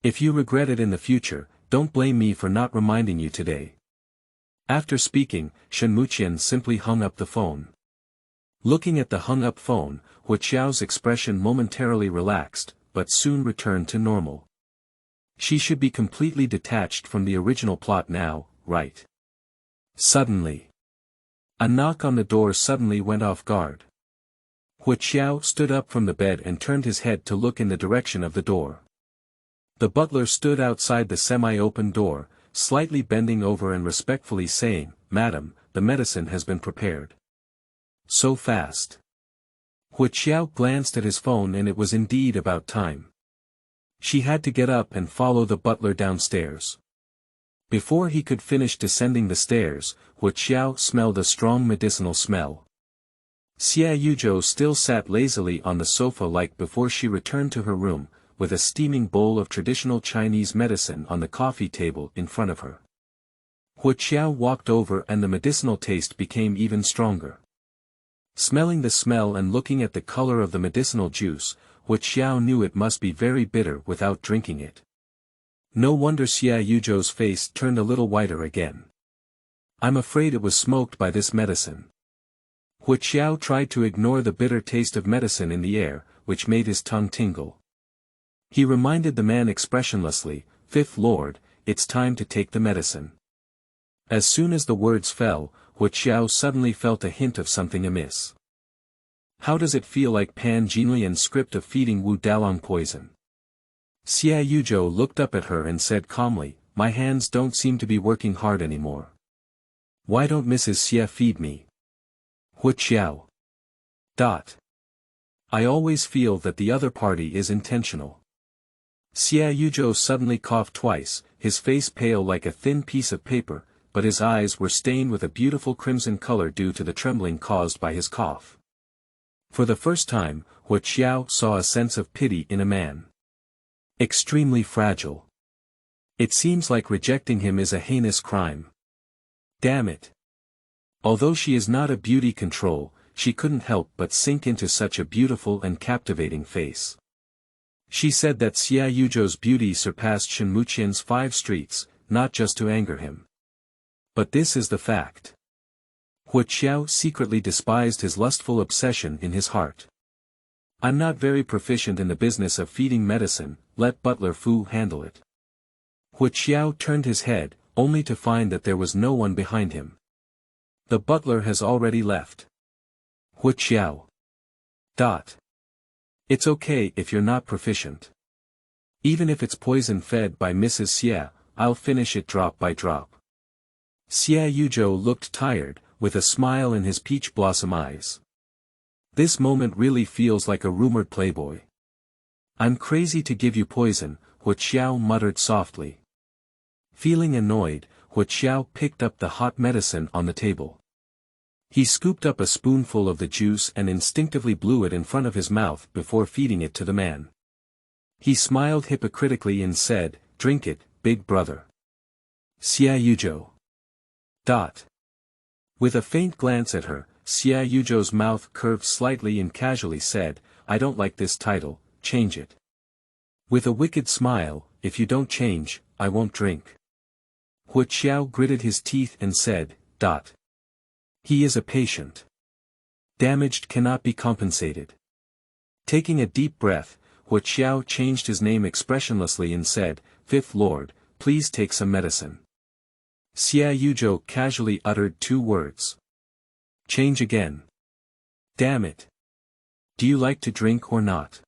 If you regret it in the future, don't blame me for not reminding you today." After speaking, Shen Muqian simply hung up the phone. Looking at the hung-up phone, Huo Qiao's expression momentarily relaxed, but soon returned to normal. She should be completely detached from the original plot now, right? Suddenly, a knock on the door suddenly went off guard. Huo Qiao stood up from the bed and turned his head to look in the direction of the door. The butler stood outside the semi-open door, slightly bending over and respectfully saying, "Madam, the medicine has been prepared." So fast. Huo Qiao glanced at his phone and it was indeed about time. She had to get up and follow the butler downstairs. Before he could finish descending the stairs, Huo Qiao smelled a strong medicinal smell. Xia Yuzhou still sat lazily on the sofa like before she returned to her room, with a steaming bowl of traditional Chinese medicine on the coffee table in front of her. Huo Qiao walked over and the medicinal taste became even stronger. Smelling the smell and looking at the color of the medicinal juice, Huo Qiao knew it must be very bitter without drinking it. No wonder Xia Yuzhou's face turned a little whiter again. I'm afraid it was smoked by this medicine. Huo Qiao tried to ignore the bitter taste of medicine in the air, which made his tongue tingle. He reminded the man expressionlessly, "Fifth Lord, it's time to take the medicine." As soon as the words fell, Huo Qiao suddenly felt a hint of something amiss. How does it feel like Pan Jinlian's script of feeding Wu Dalong poison? Xia Yuzhou looked up at her and said calmly, "My hands don't seem to be working hard anymore. Why don't Mrs. Xia feed me?" Huo Qiao. I always feel that the other party is intentional. Xia Yuzhou suddenly coughed twice, his face pale like a thin piece of paper, but his eyes were stained with a beautiful crimson color due to the trembling caused by his cough. For the first time, Huo Qiao saw a sense of pity in a man. Extremely fragile. It seems like rejecting him is a heinous crime. Damn it. Although she is not a beauty control, she couldn't help but sink into such a beautiful and captivating face. She said that Xia Yuzhou's beauty surpassed Shen Muqian's 5 streets, not just to anger him. But this is the fact. Huo Qiao secretly despised his lustful obsession in his heart. I'm not very proficient in the business of feeding medicine, let Butler Fu handle it. Huo Qiao turned his head, only to find that there was no one behind him. The butler has already left. Huo Qiao. It's okay if you're not proficient. Even if it's poison fed by Mrs. Xia, I'll finish it drop by drop. Xia Yuzhou looked tired, with a smile in his peach blossom eyes. This moment really feels like a rumored playboy. I'm crazy to give you poison, Huo Qiao muttered softly. Feeling annoyed, Huo Qiao picked up the hot medicine on the table. He scooped up a spoonful of the juice and instinctively blew it in front of his mouth before feeding it to the man. He smiled hypocritically and said, "Drink it, big brother." Xia Yuzhou. With a faint glance at her, Xia Yuzhou's mouth curved slightly and casually said, "I don't like this title, change it." With a wicked smile, "If you don't change, I won't drink." Huo Qiao gritted his teeth and said, He is a patient. Damaged cannot be compensated." Taking a deep breath, Huo Qiao changed his name expressionlessly and said, "Fifth Lord, please take some medicine." Xia Yuzhou casually uttered 2 words. "Change again. Damn it. Do you like to drink or not?"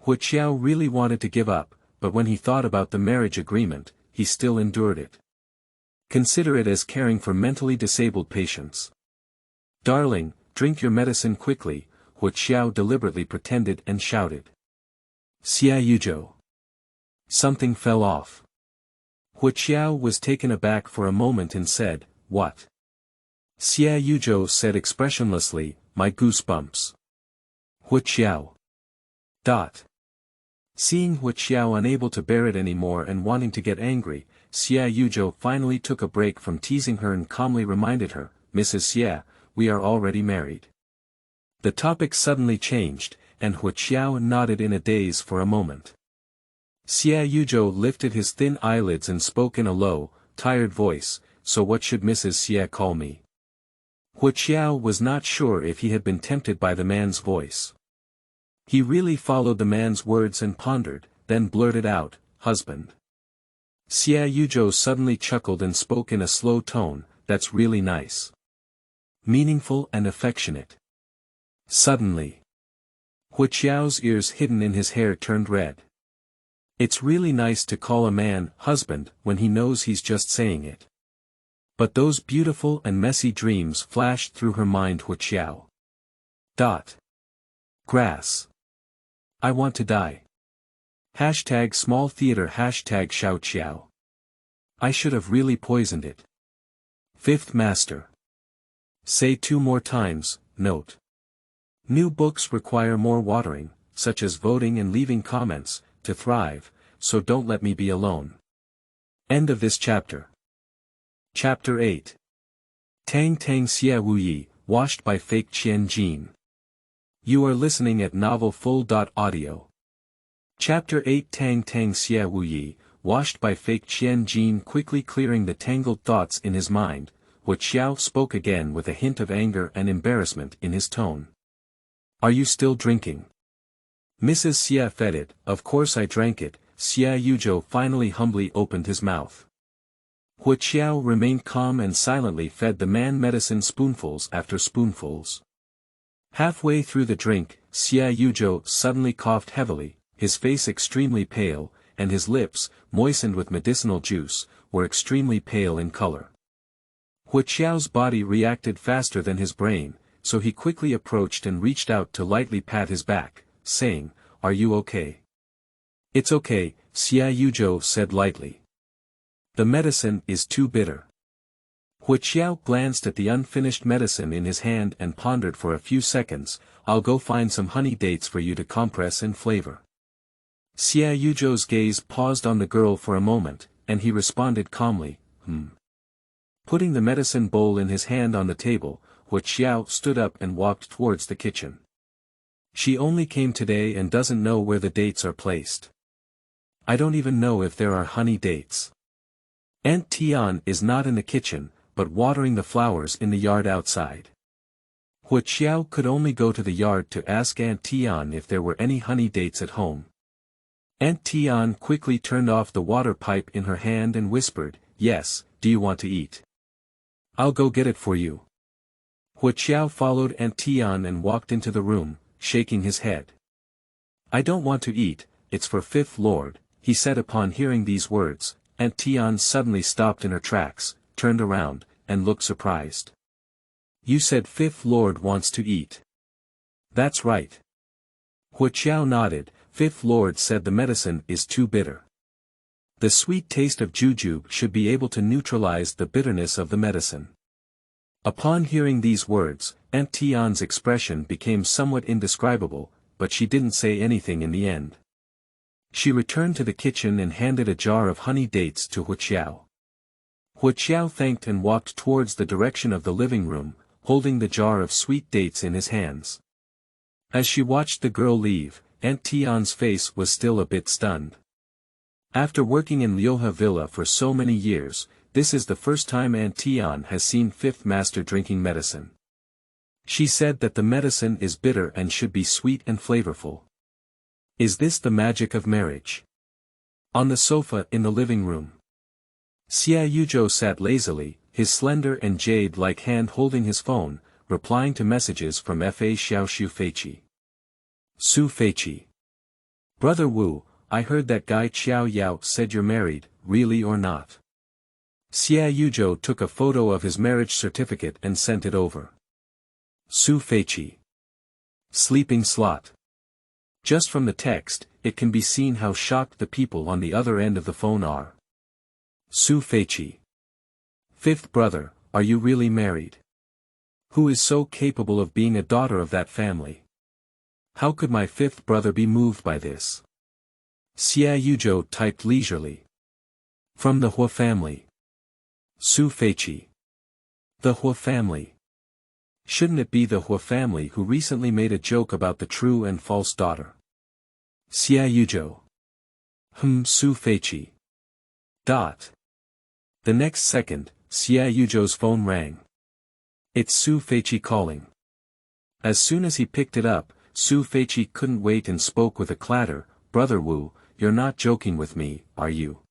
Huo Qiao really wanted to give up, but when he thought about the marriage agreement, he still endured it. Consider it as caring for mentally disabled patients. "Darling, drink your medicine quickly," Huo Qiao deliberately pretended and shouted. Xia Yuzhou. Something fell off. Huo Qiao was taken aback for a moment and said, "What?" Xia Yuzhou said expressionlessly, "My goosebumps." Huo Qiao. Seeing Huo Qiao unable to bear it anymore and wanting to get angry, Xia Yuzhou finally took a break from teasing her and calmly reminded her, "Mrs. Xia, we are already married." The topic suddenly changed, and Huo Qiao nodded in a daze for a moment. Xia Yuzhou lifted his thin eyelids and spoke in a low, tired voice, "So what should Mrs. Xia call me?" Huo Qiao was not sure if he had been tempted by the man's voice. He really followed the man's words and pondered, then blurted out, "Husband." Xia Yuzhou suddenly chuckled and spoke in a slow tone, "That's really nice. Meaningful and affectionate." Suddenly, Huo Qiao's ears hidden in his hair turned red. It's really nice to call a man husband when he knows he's just saying it. But those beautiful and messy dreams flashed through her mind. Huo Qiao. Grass. I want to die. #small theater #Xiao Qiao. I should have really poisoned it. Fifth Master. Say 2 more times, note. New books require more watering, such as voting and leaving comments, to thrive, so don't let me be alone. End of this chapter. Chapter 8. Tang Tang Xia Wuyi, washed by fake Qian Jin. You are listening at Novel Full.audio. Chapter 8. Tang Tang Xia Wuyi, washed by fake Qian Jin. Quickly clearing the tangled thoughts in his mind, Huo Qiao spoke again with a hint of anger and embarrassment in his tone. Are you still drinking? Mrs. Xia fed it. Of course I drank it. Xia Yuzhou finally humbly opened his mouth. Huo Qiao remained calm and silently fed the man medicine spoonfuls after spoonfuls. Halfway through the drink, Xia Yuzhou suddenly coughed heavily, his face extremely pale, and his lips, moistened with medicinal juice, were extremely pale in color. Huo Qiao's body reacted faster than his brain, so he quickly approached and reached out to lightly pat his back, saying, "Are you okay?" "It's okay," Xia Yuzhou said lightly. "The medicine is too bitter." Huo Qiao glanced at the unfinished medicine in his hand and pondered for a few seconds. "I'll go find some honey dates for you to compress and flavor." Xia Yuzhou's gaze paused on the girl for a moment, and he responded calmly, Putting the medicine bowl in his hand on the table, Huo Qiao stood up and walked towards the kitchen. "She only came today and doesn't know where the dates are placed. I don't even know if there are honey dates. Aunt Tian is not in the kitchen, but watering the flowers in the yard outside." Huo Qiao could only go to the yard to ask Aunt Tian if there were any honey dates at home. Aunt Tian quickly turned off the water pipe in her hand and whispered, "Yes, do you want to eat? I'll go get it for you." Huo Qiao followed Aunt Tian and walked into the room, shaking his head. "I don't want to eat, it's for Fifth Lord," he said. Upon hearing these words, Aunt Tian suddenly stopped in her tracks, turned around, and looked surprised. "You said Fifth Lord wants to eat." "That's right." Huo Qiao nodded. "Fifth Lord said the medicine is too bitter. The sweet taste of jujube should be able to neutralize the bitterness of the medicine." Upon hearing these words, Aunt Tian's expression became somewhat indescribable, but she didn't say anything in the end. She returned to the kitchen and handed a jar of honey dates to Huo Qiao. Huo Qiao thanked and walked towards the direction of the living room, holding the jar of sweet dates in his hands. As she watched the girl leave, Aunt Tian's face was still a bit stunned. After working in Liuhe Villa for so many years, this is the first time Aunt Tian has seen Fifth Master drinking medicine. She said that the medicine is bitter and should be sweet and flavorful. Is this the magic of marriage? On the sofa in the living room, Xia Yuzhou sat lazily, his slender and jade-like hand holding his phone, replying to messages from Fa Xiaoshu Feiqi. Su Feiqi. "Brother Wu, I heard that guy Qiao Yao said you're married, really or not?" Xia Yuzhou took a photo of his marriage certificate and sent it over. Su Feiqi. Sleeping slot. Just from the text, it can be seen how shocked the people on the other end of the phone are. Su Feiqi. Fifth brother, are you really married? Who is so capable of being a daughter of that family? How could my fifth brother be moved by this? Xia Yuzhou typed leisurely. From the Huo family. Su Feiqi. The Huo family. Shouldn't it be the Huo family who recently made a joke about the true and false daughter? Xia Yuzhou. Su Feiqi. The next second, Xia Yuzhou's phone rang. It's Su Feiqi calling. As soon as he picked it up, Su Feiqi couldn't wait and spoke with a clatter. "Brother Wu, you're not joking with me, are you?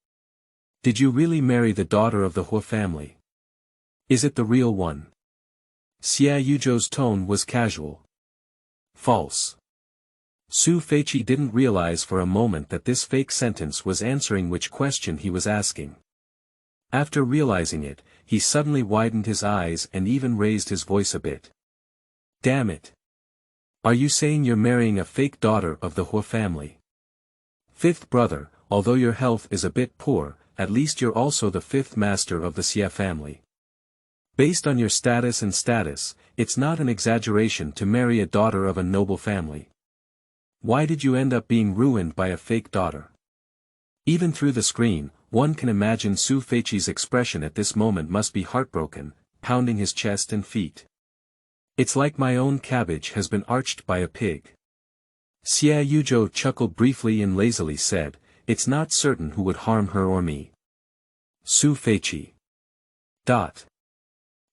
Did you really marry the daughter of the Huo family? Is it the real one?" Xia Yuzhou's tone was casual. False. Su Feiqi didn't realize for a moment that this fake sentence was answering which question he was asking. After realizing it, he suddenly widened his eyes and even raised his voice a bit. "Damn it. Are you saying you're marrying a fake daughter of the Huo family? Fifth brother, although your health is a bit poor, at least you're also the fifth master of the Xia family. Based on your status, it's not an exaggeration to marry a daughter of a noble family. Why did you end up being ruined by a fake daughter?" Even through the screen, one can imagine Su Feiqi's expression at this moment must be heartbroken, pounding his chest and feet. It's like my own cabbage has been arched by a pig. Xia Yuzhou chuckled briefly and lazily said, it's not certain who would harm her or me. Su Feiqi.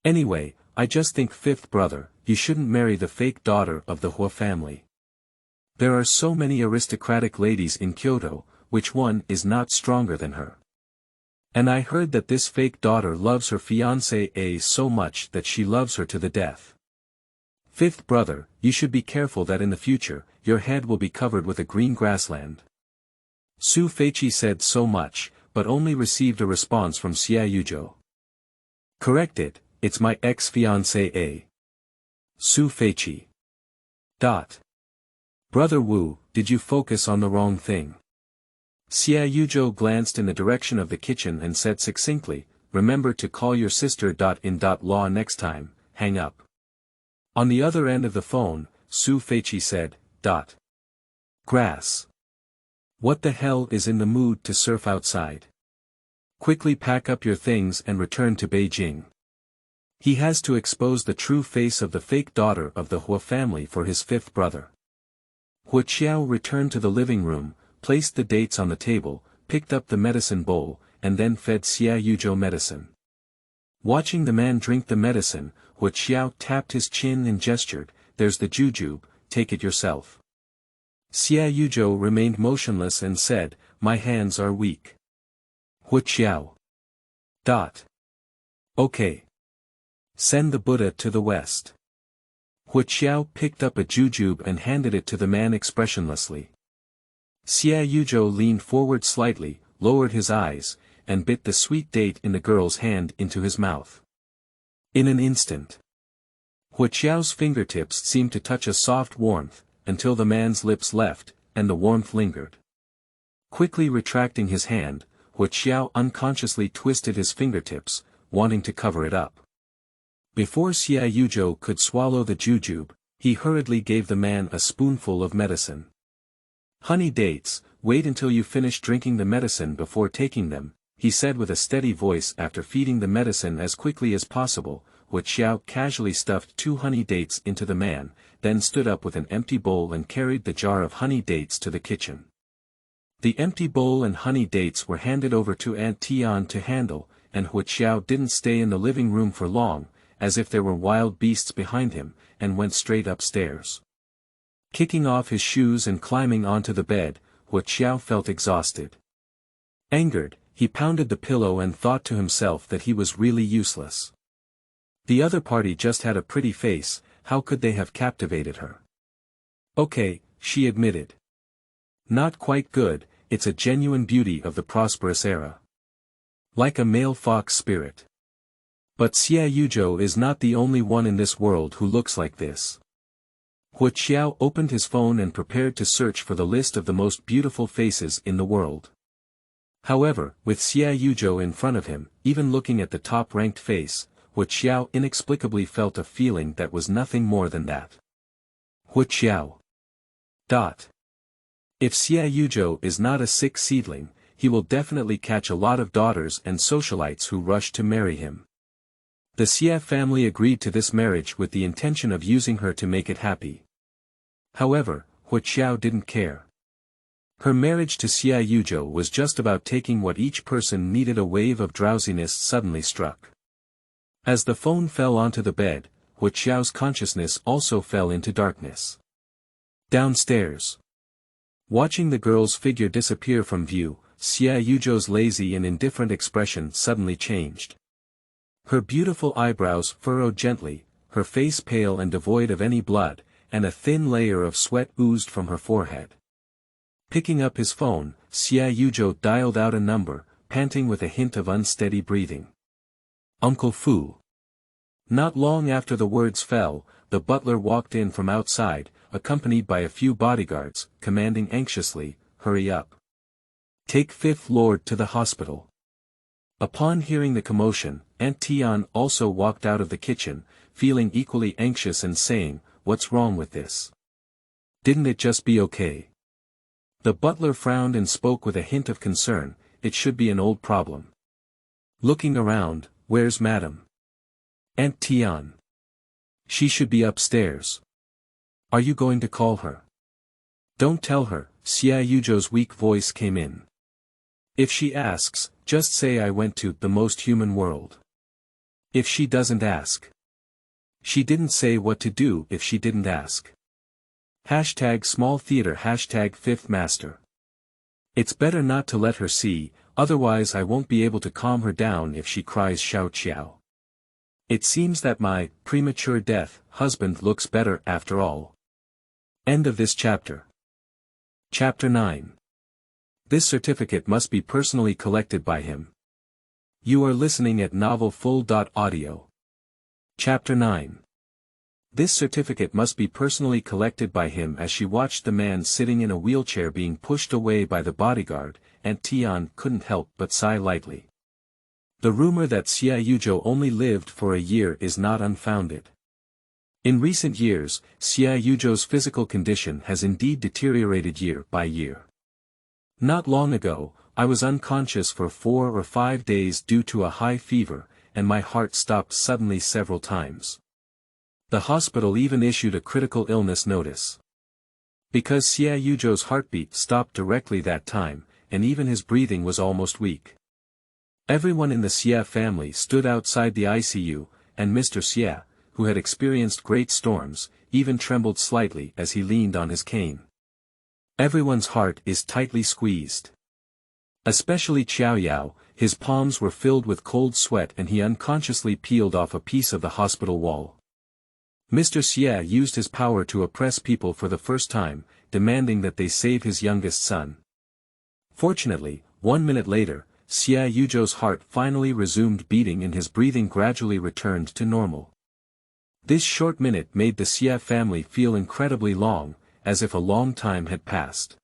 Anyway, I just think fifth brother, you shouldn't marry the fake daughter of the Huo family. There are so many aristocratic ladies in Kyoto, which one is not stronger than her? And I heard that this fake daughter loves her fiancé so much that she loves her to the death. Fifth brother, you should be careful that in the future, your head will be covered with a green grassland. Su Feiqi said so much, but only received a response from Xia Yuzhou. Correct it, it's my ex-fiancé. Su Feiqi. Brother Wu, did you focus on the wrong thing? Xia Yuzhou glanced in the direction of the kitchen and said succinctly, remember to call your sister. In law next time, hang up. On the other end of the phone, Su Feiqi said, Grass. What the hell is in the mood to surf outside? Quickly pack up your things and return to Beijing. He has to expose the true face of the fake daughter of the Huo family for his fifth brother. Huo Qiao returned to the living room, placed the dates on the table, picked up the medicine bowl, and then fed Xia Yuzhou medicine. Watching the man drink the medicine, Huo Qiao tapped his chin and gestured, there's the jujube, take it yourself. Xia Yuzhou remained motionless and said, my hands are weak. Huo Qiao. Okay. Send the Buddha to the west. Huo Qiao picked up a jujube and handed it to the man expressionlessly. Xia Yuzhou leaned forward slightly, lowered his eyes, and bit the sweet date in the girl's hand into his mouth. In an instant, Huo Qiao's fingertips seemed to touch a soft warmth, until the man's lips left, and the warmth lingered. Quickly retracting his hand, Huo Qiao unconsciously twisted his fingertips, wanting to cover it up. Before Xia Yuzhou could swallow the jujube, he hurriedly gave the man a spoonful of medicine. Honey dates, wait until you finish drinking the medicine before taking them, he said with a steady voice after feeding the medicine as quickly as possible. Huo Qiao casually stuffed 2 honey dates into the man, then stood up with an empty bowl and carried the jar of honey dates to the kitchen. The empty bowl and honey dates were handed over to Aunt Tian to handle, and Huo Qiao didn't stay in the living room for long, as if there were wild beasts behind him, and went straight upstairs. Kicking off his shoes and climbing onto the bed, Huo Qiao felt exhausted. Angered, he pounded the pillow and thought to himself that he was really useless. The other party just had a pretty face, how could they have captivated her? Okay, she admitted. Not quite good, it's a genuine beauty of the Prosperous era. Like a male fox spirit. But Xia Yuzhou is not the only one in this world who looks like this. Huo Qiao opened his phone and prepared to search for the list of the most beautiful faces in the world. However, with Xia Yuzhou in front of him, even looking at the top-ranked face, Huo Qiao inexplicably felt a feeling that was nothing more than that. Huo Qiao. If Xia Yuzhou is not a sick seedling, he will definitely catch a lot of daughters and socialites who rush to marry him. The Xia family agreed to this marriage with the intention of using her to make it happy. However, Huo Qiao didn't care. Her marriage to Xia Yuzhou was just about taking what each person needed. A wave of drowsiness suddenly struck. As the phone fell onto the bed, Huo Qiao's consciousness also fell into darkness. Downstairs. Watching the girl's figure disappear from view, Xia Yuzhou's lazy and indifferent expression suddenly changed. Her beautiful eyebrows furrowed gently, her face pale and devoid of any blood, and a thin layer of sweat oozed from her forehead. Picking up his phone, Xia Yuzhou dialed out a number, panting with a hint of unsteady breathing. Uncle Fu. Not long after the words fell, the butler walked in from outside, accompanied by a few bodyguards, commanding anxiously, hurry up. Take Fifth Lord to the hospital. Upon hearing the commotion, Aunt Tian also walked out of the kitchen, feeling equally anxious and saying, what's wrong with this? Didn't it just be okay? The butler frowned and spoke with a hint of concern, it should be an old problem. Looking around, where's Madame Aunt Tian? She should be upstairs. Are you going to call her? Don't tell her, Xia Yuzhou's weak voice came in. If she asks, just say I went to the most human world. If she doesn't ask. She didn't say what to do if she didn't ask. #small theater #5th master. It's better not to let her see, otherwise I won't be able to calm her down if she cries Huo Qiao. It seems that my premature death husband looks better after all. End of this chapter. Chapter 9. This certificate must be personally collected by him. You are listening at novelfull.audio. Chapter 9. This certificate must be personally collected by him. As she watched the man sitting in a wheelchair being pushed away by the bodyguard, Aunt Tian couldn't help but sigh lightly. The rumor that Xia Yuzhou only lived for a year is not unfounded. In recent years, Xia Yuzhou's physical condition has indeed deteriorated year by year. Not long ago, I was unconscious for 4 or 5 days due to a high fever, and my heart stopped suddenly several times. The hospital even issued a critical illness notice. Because Xia Yuzhou's heartbeat stopped directly that time, and even his breathing was almost weak. Everyone in the Xia family stood outside the ICU, and Mr. Xia, who had experienced great storms, even trembled slightly as he leaned on his cane. Everyone's heart is tightly squeezed. Especially Qiao Yao, his palms were filled with cold sweat and he unconsciously peeled off a piece of the hospital wall. Mr. Xia used his power to oppress people for the first time, demanding that they save his youngest son. Fortunately, 1 minute later, Xia Yuzhou's heart finally resumed beating and his breathing gradually returned to normal. This short minute made the Xia family feel incredibly long, as if a long time had passed.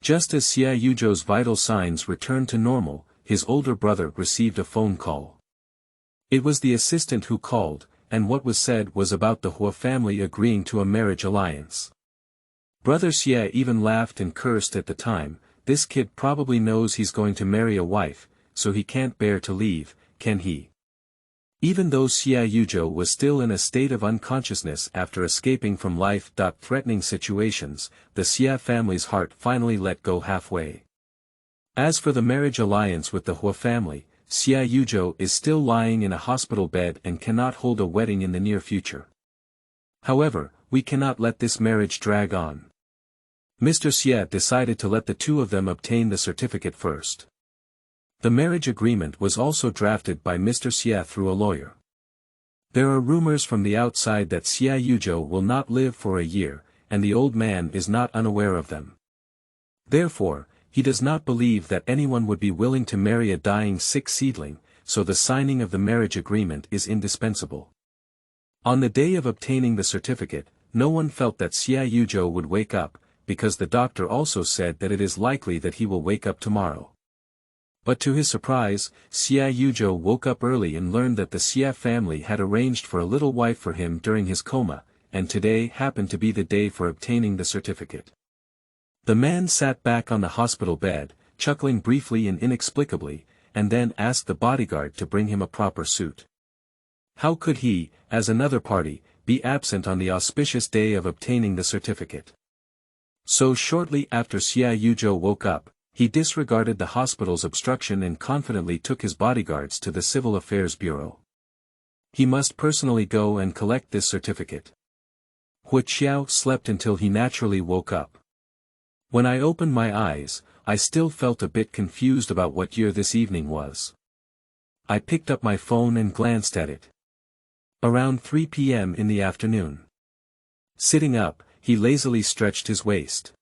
Just as Xia Yuzhou's vital signs returned to normal, his older brother received a phone call. It was the assistant who called, and what was said was about the Huo family agreeing to a marriage alliance. Brother Xia even laughed and cursed at the time. This kid probably knows he's going to marry a wife, so he can't bear to leave, can he? Even though Xia Yuzhou was still in a state of unconsciousness after escaping from life-threatening situations, the Xia family's heart finally let go halfway. As for the marriage alliance with the Huo family, Xia Yuzhou is still lying in a hospital bed and cannot hold a wedding in the near future. However, we cannot let this marriage drag on. Mr. Xia decided to let the two of them obtain the certificate first. The marriage agreement was also drafted by Mr. Xia through a lawyer. There are rumors from the outside that Xia Yuzhou will not live for a year, and the old man is not unaware of them. Therefore, he does not believe that anyone would be willing to marry a dying sick seedling, so the signing of the marriage agreement is indispensable. On the day of obtaining the certificate, no one felt that Xia Yuzhou would wake up, because the doctor also said that it is likely that he will wake up tomorrow. But to his surprise, Xia Yuzhou woke up early and learned that the Xia family had arranged for a little wife for him during his coma, and today happened to be the day for obtaining the certificate. The man sat back on the hospital bed, chuckling briefly and inexplicably, and then asked the bodyguard to bring him a proper suit. How could he, as another party, be absent on the auspicious day of obtaining the certificate? So shortly after Xia Yuzhou woke up, he disregarded the hospital's obstruction and confidently took his bodyguards to the Civil Affairs Bureau. He must personally go and collect this certificate. Huo Qiao slept until he naturally woke up. When I opened my eyes, I still felt a bit confused about what year this evening was. I picked up my phone and glanced at it. Around 3 p.m. in the afternoon. Sitting up, he lazily stretched his waist.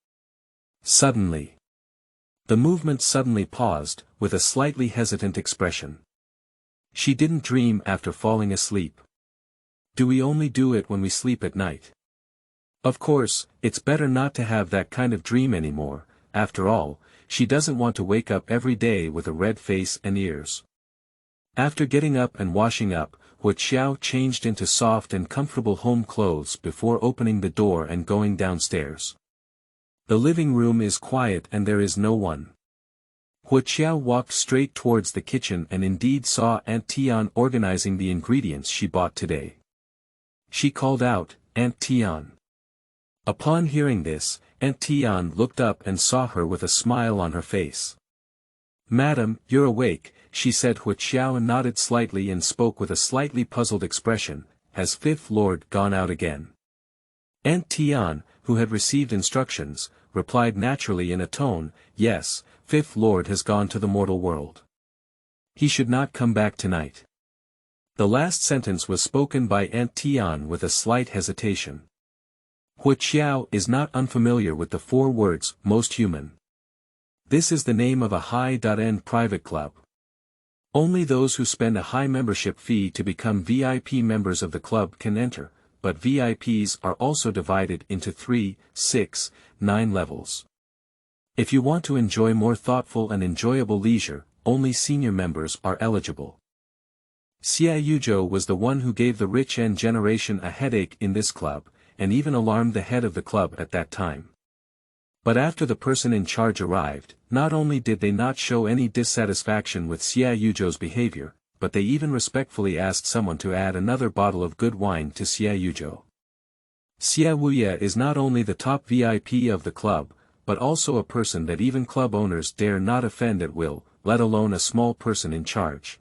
Suddenly. The movement suddenly paused, with a slightly hesitant expression. She didn't dream after falling asleep. Do we only do it when we sleep at night? Of course, it's better not to have that kind of dream anymore. After all, she doesn't want to wake up every day with a red face and ears. After getting up and washing up, Huo Qiao changed into soft and comfortable home clothes before opening the door and going downstairs. The living room is quiet and there is no one. Huo Qiao walked straight towards the kitchen and indeed saw Aunt Tian organizing the ingredients she bought today. She called out, "Aunt Tian." Upon hearing this, Aunt Tian looked up and saw her with a smile on her face. "Madam, you're awake," she said. Huo Qiao nodded slightly and spoke with a slightly puzzled expression, "Has Fifth Lord gone out again?" Aunt Tian, who had received instructions, replied naturally in a tone, "Yes, Fifth Lord has gone to the mortal world. He should not come back tonight." The last sentence was spoken by Aunt Tian with a slight hesitation. Huo Qiao is not unfamiliar with the 4 words, "most human." This is the name of a high-end private club. Only those who spend a high membership fee to become VIP members of the club can enter, but VIPs are also divided into 3, 6, 9 levels. If you want to enjoy more thoughtful and enjoyable leisure, only senior members are eligible. Xia Yuzhou was the one who gave the rich N generation a headache in this club, and even alarmed the head of the club at that time. But after the person in charge arrived, not only did they not show any dissatisfaction with Xia Yuzhou's behavior, but they even respectfully asked someone to add another bottle of good wine to Xia Yuzhou. Xia Wuye is not only the top VIP of the club, but also a person that even club owners dare not offend at will, let alone a small person in charge.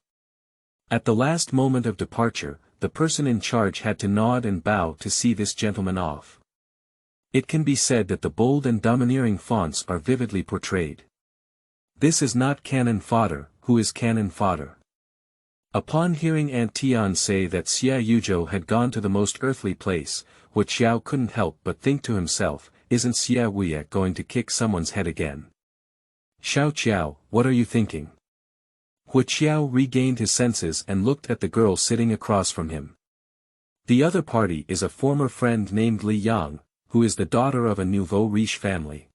At the last moment of departure, the person in charge had to nod and bow to see this gentleman off. It can be said that the bold and domineering fonts are vividly portrayed. This is not Canon Fodder. Who is Canon Fodder? Upon hearing Aunt Tian say that Xia Yuzhou had gone to the most earthly place, Huo Qiao couldn't help but think to himself, isn't Xia Wuye going to kick someone's head again? "Xiao Qiao, what are you thinking?" Huo Qiao regained his senses and looked at the girl sitting across from him. The other party is a former friend named Li Yang, who is the daughter of a nouveau riche family.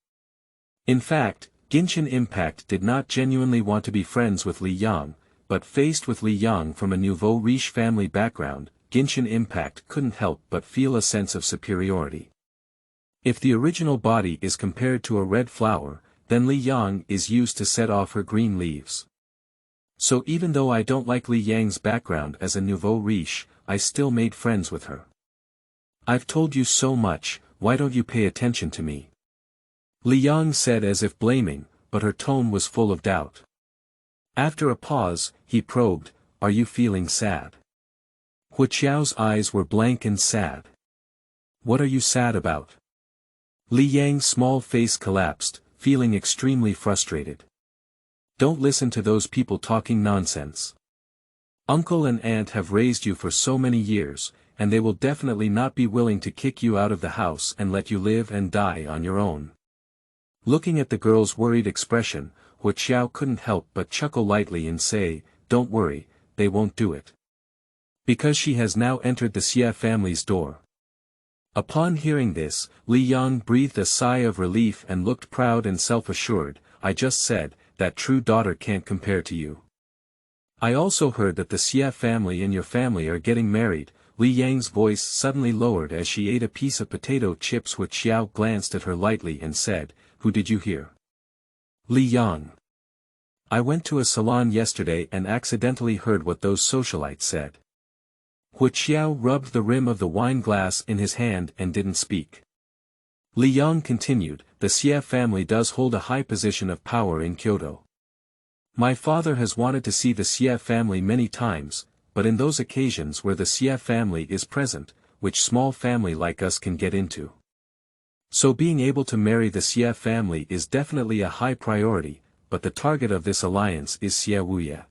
In fact, Genshin Impact did not genuinely want to be friends with Li Yang, but faced with Li Yang from a nouveau riche family background, Genshin Impact couldn't help but feel a sense of superiority. If the original body is compared to a red flower, then Li Yang is used to set off her green leaves. So even though I don't like Li Yang's background as a nouveau riche, I still made friends with her. "I've told you so much, why don't you pay attention to me?" Li Yang said as if blaming, but her tone was full of doubt. After a pause, he probed, "Are you feeling sad?" Huo Qiao's eyes were blank and sad. "What are you sad about?" Li Yang's small face collapsed, feeling extremely frustrated. "Don't listen to those people talking nonsense. Uncle and aunt have raised you for so many years, and they will definitely not be willing to kick you out of the house and let you live and die on your own." Looking at the girl's worried expression, Huo Qiao couldn't help but chuckle lightly and say, "Don't worry, they won't do it. Because she has now entered the Xia family's door." Upon hearing this, Li Yang breathed a sigh of relief and looked proud and self-assured. "I just said, that true daughter can't compare to you. I also heard that the Xia family and your family are getting married." Li Yang's voice suddenly lowered as she ate a piece of potato chips. Huo Qiao glanced at her lightly and said, "Who did you hear?" "Li Yang. I went to a salon yesterday and accidentally heard what those socialites said." Huo Qiao rubbed the rim of the wine glass in his hand and didn't speak. Li Yang continued, "The Xia family does hold a high position of power in Kyoto. My father has wanted to see the Xia family many times, but in those occasions where the Xia family is present, which small family like us can get into. So being able to marry the Xia family is definitely a high priority, but the target of this alliance is Xia Wuye.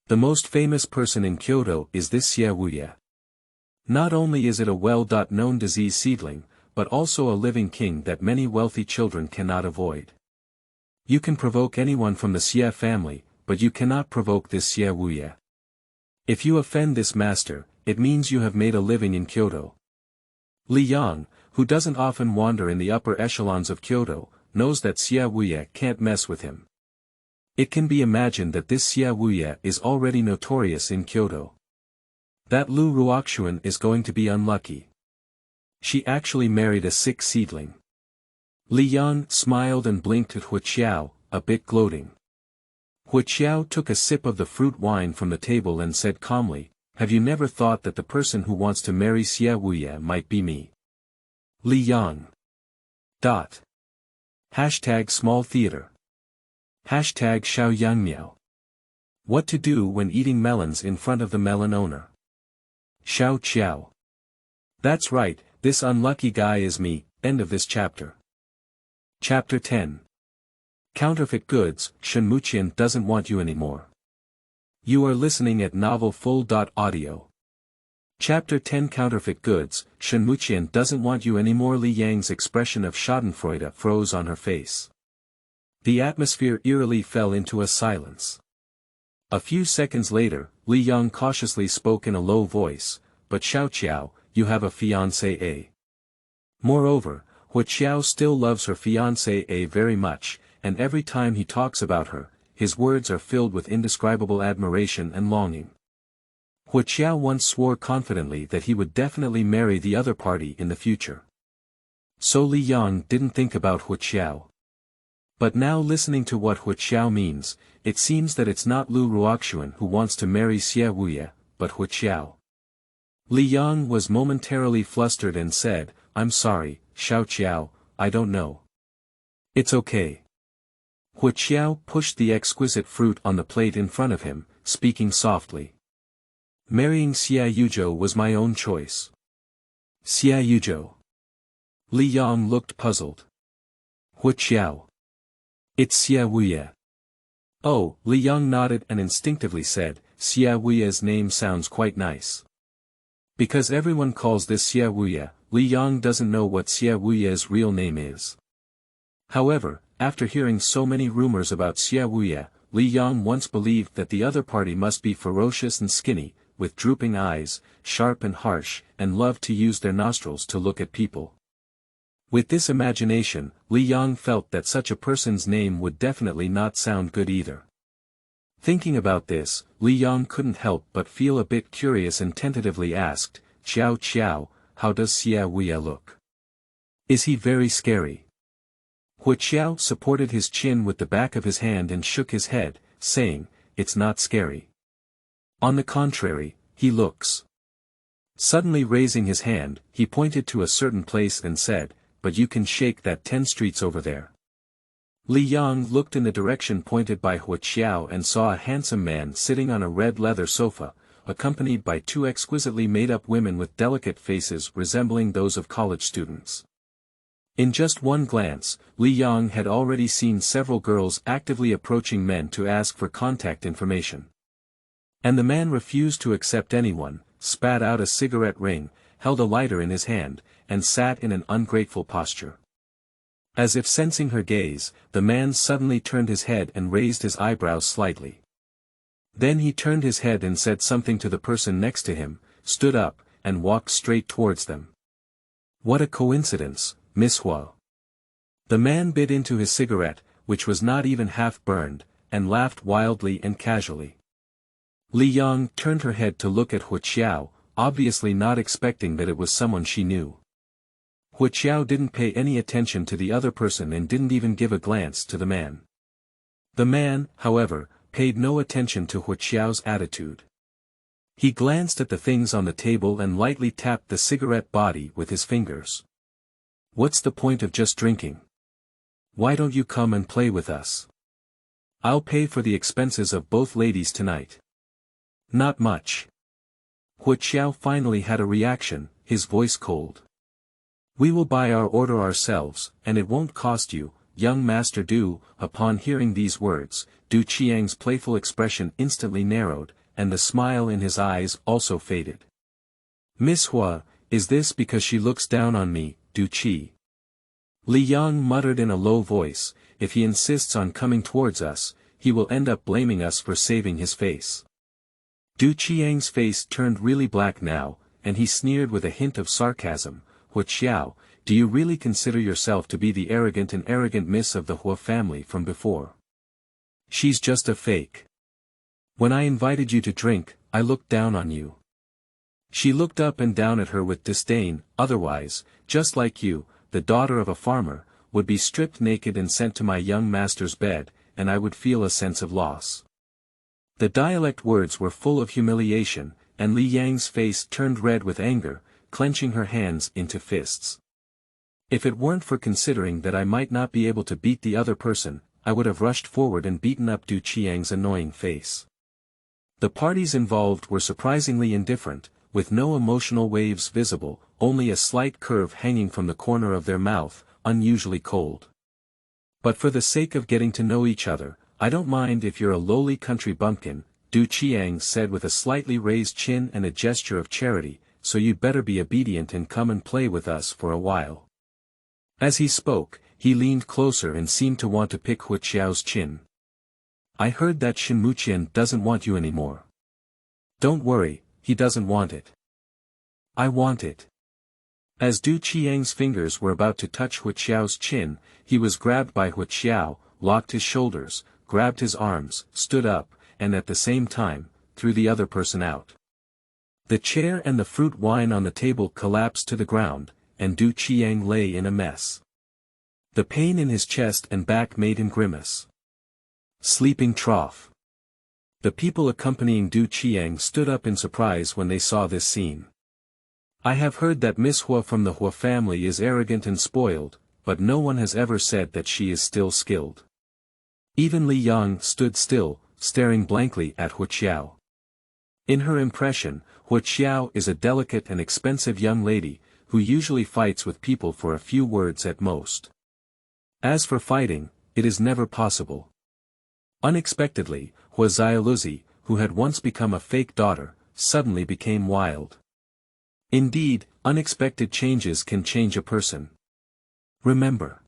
The most famous person in Kyoto is this Xia Wuye. Not only is it a well-known disease seedling, but also a living king that many wealthy children cannot avoid. You can provoke anyone from the Xia family, but you cannot provoke this Xia Wuye. If you offend this master, it means you have made a living in Kyoto." Li Yang, who doesn't often wander in the upper echelons of Kyoto, knows that Xia Wuye can't mess with him. It can be imagined that this Xia Wuye is already notorious in Kyoto. That Lu Ruoxuan is going to be unlucky. She actually married a sick seedling. Li Yang smiled and blinked at Huo Qiao, a bit gloating. Huo Qiao took a sip of the fruit wine from the table and said calmly, "Have you never thought that the person who wants to marry Xie Wuye might be me?" Li Yang. Hashtag small theater. Hashtag Xiao Yang Miao. What to do when eating melons in front of the melon owner? Xiao Qiao. That's right, this unlucky guy is me. End of this chapter. Chapter 10. Counterfeit Goods, Shen Muqian doesn't want you anymore. You are listening at novelfull.audio. Chapter 10 Counterfeit Goods, Shen Muqian doesn't want you anymore. Li Yang's expression of schadenfreude froze on her face. The atmosphere eerily fell into a silence. A few seconds later, Li Yang cautiously spoke in a low voice, "But Xiao Qiao, you have a fiancée. Moreover, Huo Qiao still loves her fiancée very much, and every time he talks about her, his words are filled with indescribable admiration and longing. Huo Qiao once swore confidently that he would definitely marry the other party in the future. So Li Yang didn't think about Huo Qiao. But now listening to what Huo Qiao means, it seems that it's not Lu Ruoxuan who wants to marry Xie Wuye, but Huo Qiao. Li Yang was momentarily flustered and said, "I'm sorry, Xiao Qiao, I don't know." "It's okay." Huo Qiao pushed the exquisite fruit on the plate in front of him, speaking softly. "Marrying Xie Yuzhou was my own choice." "Xie Yuzhou?" Li Yang looked puzzled. "Huo Qiao. It's Xie Wuye." "Oh," Li Yang nodded and instinctively said, "Xie Wuye's name sounds quite nice." Because everyone calls this Xie Wuye, Li Yang doesn't know what Xie Wuye's real name is. However, after hearing so many rumors about Xie Wuye, Li Yang once believed that the other party must be ferocious and skinny, with drooping eyes, sharp and harsh, and loved to use their nostrils to look at people. With this imagination, Li Yang felt that such a person's name would definitely not sound good either. Thinking about this, Li Yang couldn't help but feel a bit curious and tentatively asked, "Qiao Qiao, how does Xie Wuye look? Is he very scary?" Huo Qiao supported his chin with the back of his hand and shook his head, saying, "It's not scary. On the contrary, he looks." Suddenly raising his hand, he pointed to a certain place and said, "But you can shake that 10 streets over there." Li Yang looked in the direction pointed by Huo Qiao and saw a handsome man sitting on a red leather sofa, accompanied by 2 exquisitely made-up women with delicate faces resembling those of college students. In just one glance, Li Yang had already seen several girls actively approaching men to ask for contact information. And the man refused to accept anyone, spat out a cigarette ring, held a lighter in his hand, and sat in an ungrateful posture. As if sensing her gaze, the man suddenly turned his head and raised his eyebrows slightly. Then he turned his head and said something to the person next to him, stood up, and walked straight towards them. "What a coincidence, Miss Huo." The man bit into his cigarette, which was not even half burned, and laughed wildly and casually. Li Yang turned her head to look at Huo Qiao, obviously not expecting that it was someone she knew. Huo Qiao didn't pay any attention to the other person and didn't even give a glance to the man. The man, however, paid no attention to Huo Qiao's attitude. He glanced at the things on the table and lightly tapped the cigarette body with his fingers. "What's the point of just drinking? Why don't you come and play with us? I'll pay for the expenses of both ladies tonight." "Not much." Huo Qiao finally had a reaction, his voice cold. "We will buy our order ourselves, and it won't cost you, young master Du." Upon hearing these words, Du Qiang's playful expression instantly narrowed, and the smile in his eyes also faded. "Miss Hua, is this because she looks down on me, Du Qi?" Li Yang muttered in a low voice, "If he insists on coming towards us, he will end up blaming us for saving his face." Du Qiang's face turned really black now, and he sneered with a hint of sarcasm, "Huo Qiao, do you really consider yourself to be the arrogant miss of the Huo family from before? She's just a fake. When I invited you to drink, I looked down on you. She looked up and down at her with disdain. Otherwise, just like you, the daughter of a farmer, would be stripped naked and sent to my young master's bed, and I would feel a sense of loss. The dialect words were full of humiliation, and Li Yang's face turned red with anger, clenching her hands into fists. If it weren't for considering that I might not be able to beat the other person, I would have rushed forward and beaten up Du Qiang's annoying face. The parties involved were surprisingly indifferent, with no emotional waves visible, only a slight curve hanging from the corner of their mouth, unusually cold. But for the sake of getting to know each other, I don't mind if you're a lowly country bumpkin, Du Qiang said with a slightly raised chin and a gesture of charity, so you'd better be obedient and come and play with us for a while. As he spoke, he leaned closer and seemed to want to pick Huo Qiao's chin. I heard that Shen Muqian doesn't want you anymore. Don't worry, he doesn't want it. I want it. As Du Qiang's fingers were about to touch Huo Qiao's chin, he was grabbed by Huo Qiao, locked his shoulders, grabbed his arms, stood up, and at the same time, threw the other person out. The chair and the fruit wine on the table collapsed to the ground, and Du Qiang lay in a mess. The pain in his chest and back made him grimace. Sleeping trough. The people accompanying Du Qiang stood up in surprise when they saw this scene. I have heard that Miss Huo from the Huo family is arrogant and spoiled, but no one has ever said that she is still skilled. Even Li Yang stood still, staring blankly at Huo Qiao. In her impression, Huo Qiao is a delicate and expensive young lady, who usually fights with people for a few words at most. As for fighting, it is never possible. Unexpectedly, Huo Xiaoluzi, who had once become a fake daughter, suddenly became wild. Indeed, unexpected changes can change a person. Remember.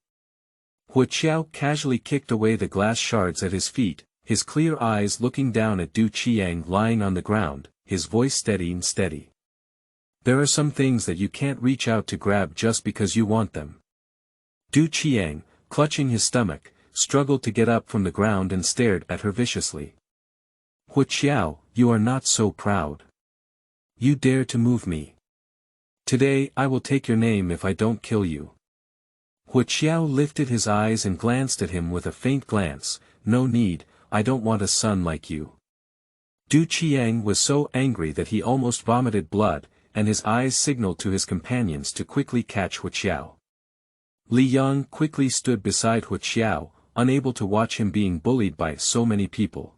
Huo Qiao casually kicked away the glass shards at his feet, his clear eyes looking down at Du Qiang lying on the ground, his voice steady and steady. There are some things that you can't reach out to grab just because you want them. Du Qiang, clutching his stomach, struggled to get up from the ground and stared at her viciously. Huo Qiao, you are not so proud. You dare to move me. Today I will take your name if I don't kill you. Huo Qiao lifted his eyes and glanced at him with a faint glance. No need, I don't want a son like you. Du Qiang was so angry that he almost vomited blood, and his eyes signaled to his companions to quickly catch Huo Qiao. Li Yang quickly stood beside Huo Qiao, unable to watch him being bullied by so many people.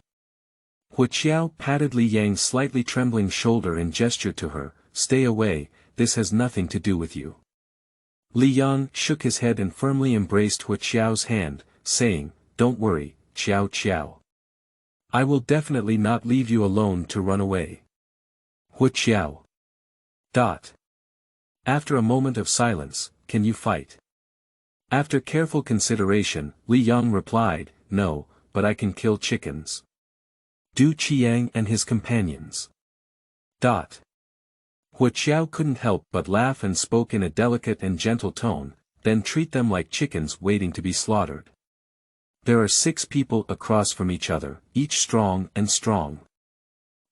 Huo Qiao patted Li Yang's slightly trembling shoulder and gestured to her, "Stay away, this has nothing to do with you." Li Yang shook his head and firmly embraced Huo Qiao's hand, saying, "Don't worry, Qiao Qiao. I will definitely not leave you alone to run away." Huo Qiao. After a moment of silence, "Can you fight?" After careful consideration, Li Yang replied, "No, but I can kill chickens." Du Qiang and his companions. Huo Qiao couldn't help but laugh and spoke in a delicate and gentle tone, "Then treat them like chickens waiting to be slaughtered. There are 6 people across from each other, each strong and strong.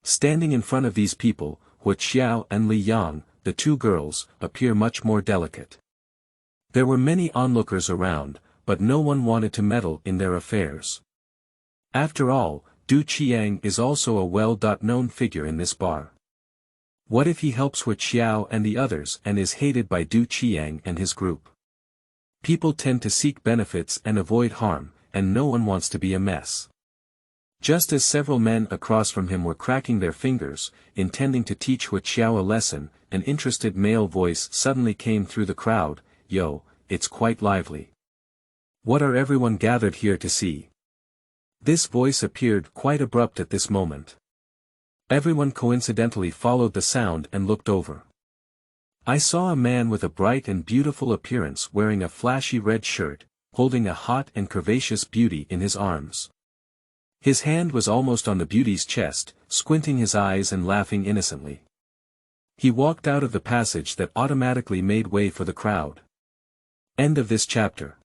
Standing in front of these people, Huo Qiao and Li Yang, the 2 girls, appear much more delicate." There were many onlookers around, but no one wanted to meddle in their affairs. After all, Du Qiang is also a well-known figure in this bar. What if he helps Huo Qiao and the others and is hated by Du Qiang and his group? People tend to seek benefits and avoid harm, and no one wants to be a mess. Just as several men across from him were cracking their fingers, intending to teach Huo Qiao a lesson, an interested male voice suddenly came through the crowd, "Yo, it's quite lively. What are everyone gathered here to see?" This voice appeared quite abrupt at this moment. Everyone coincidentally followed the sound and looked over. I saw a man with a bright and beautiful appearance wearing a flashy red shirt, holding a hot and curvaceous beauty in his arms. His hand was almost on the beauty's chest, squinting his eyes and laughing innocently. He walked out of the passage that automatically made way for the crowd. End of this chapter.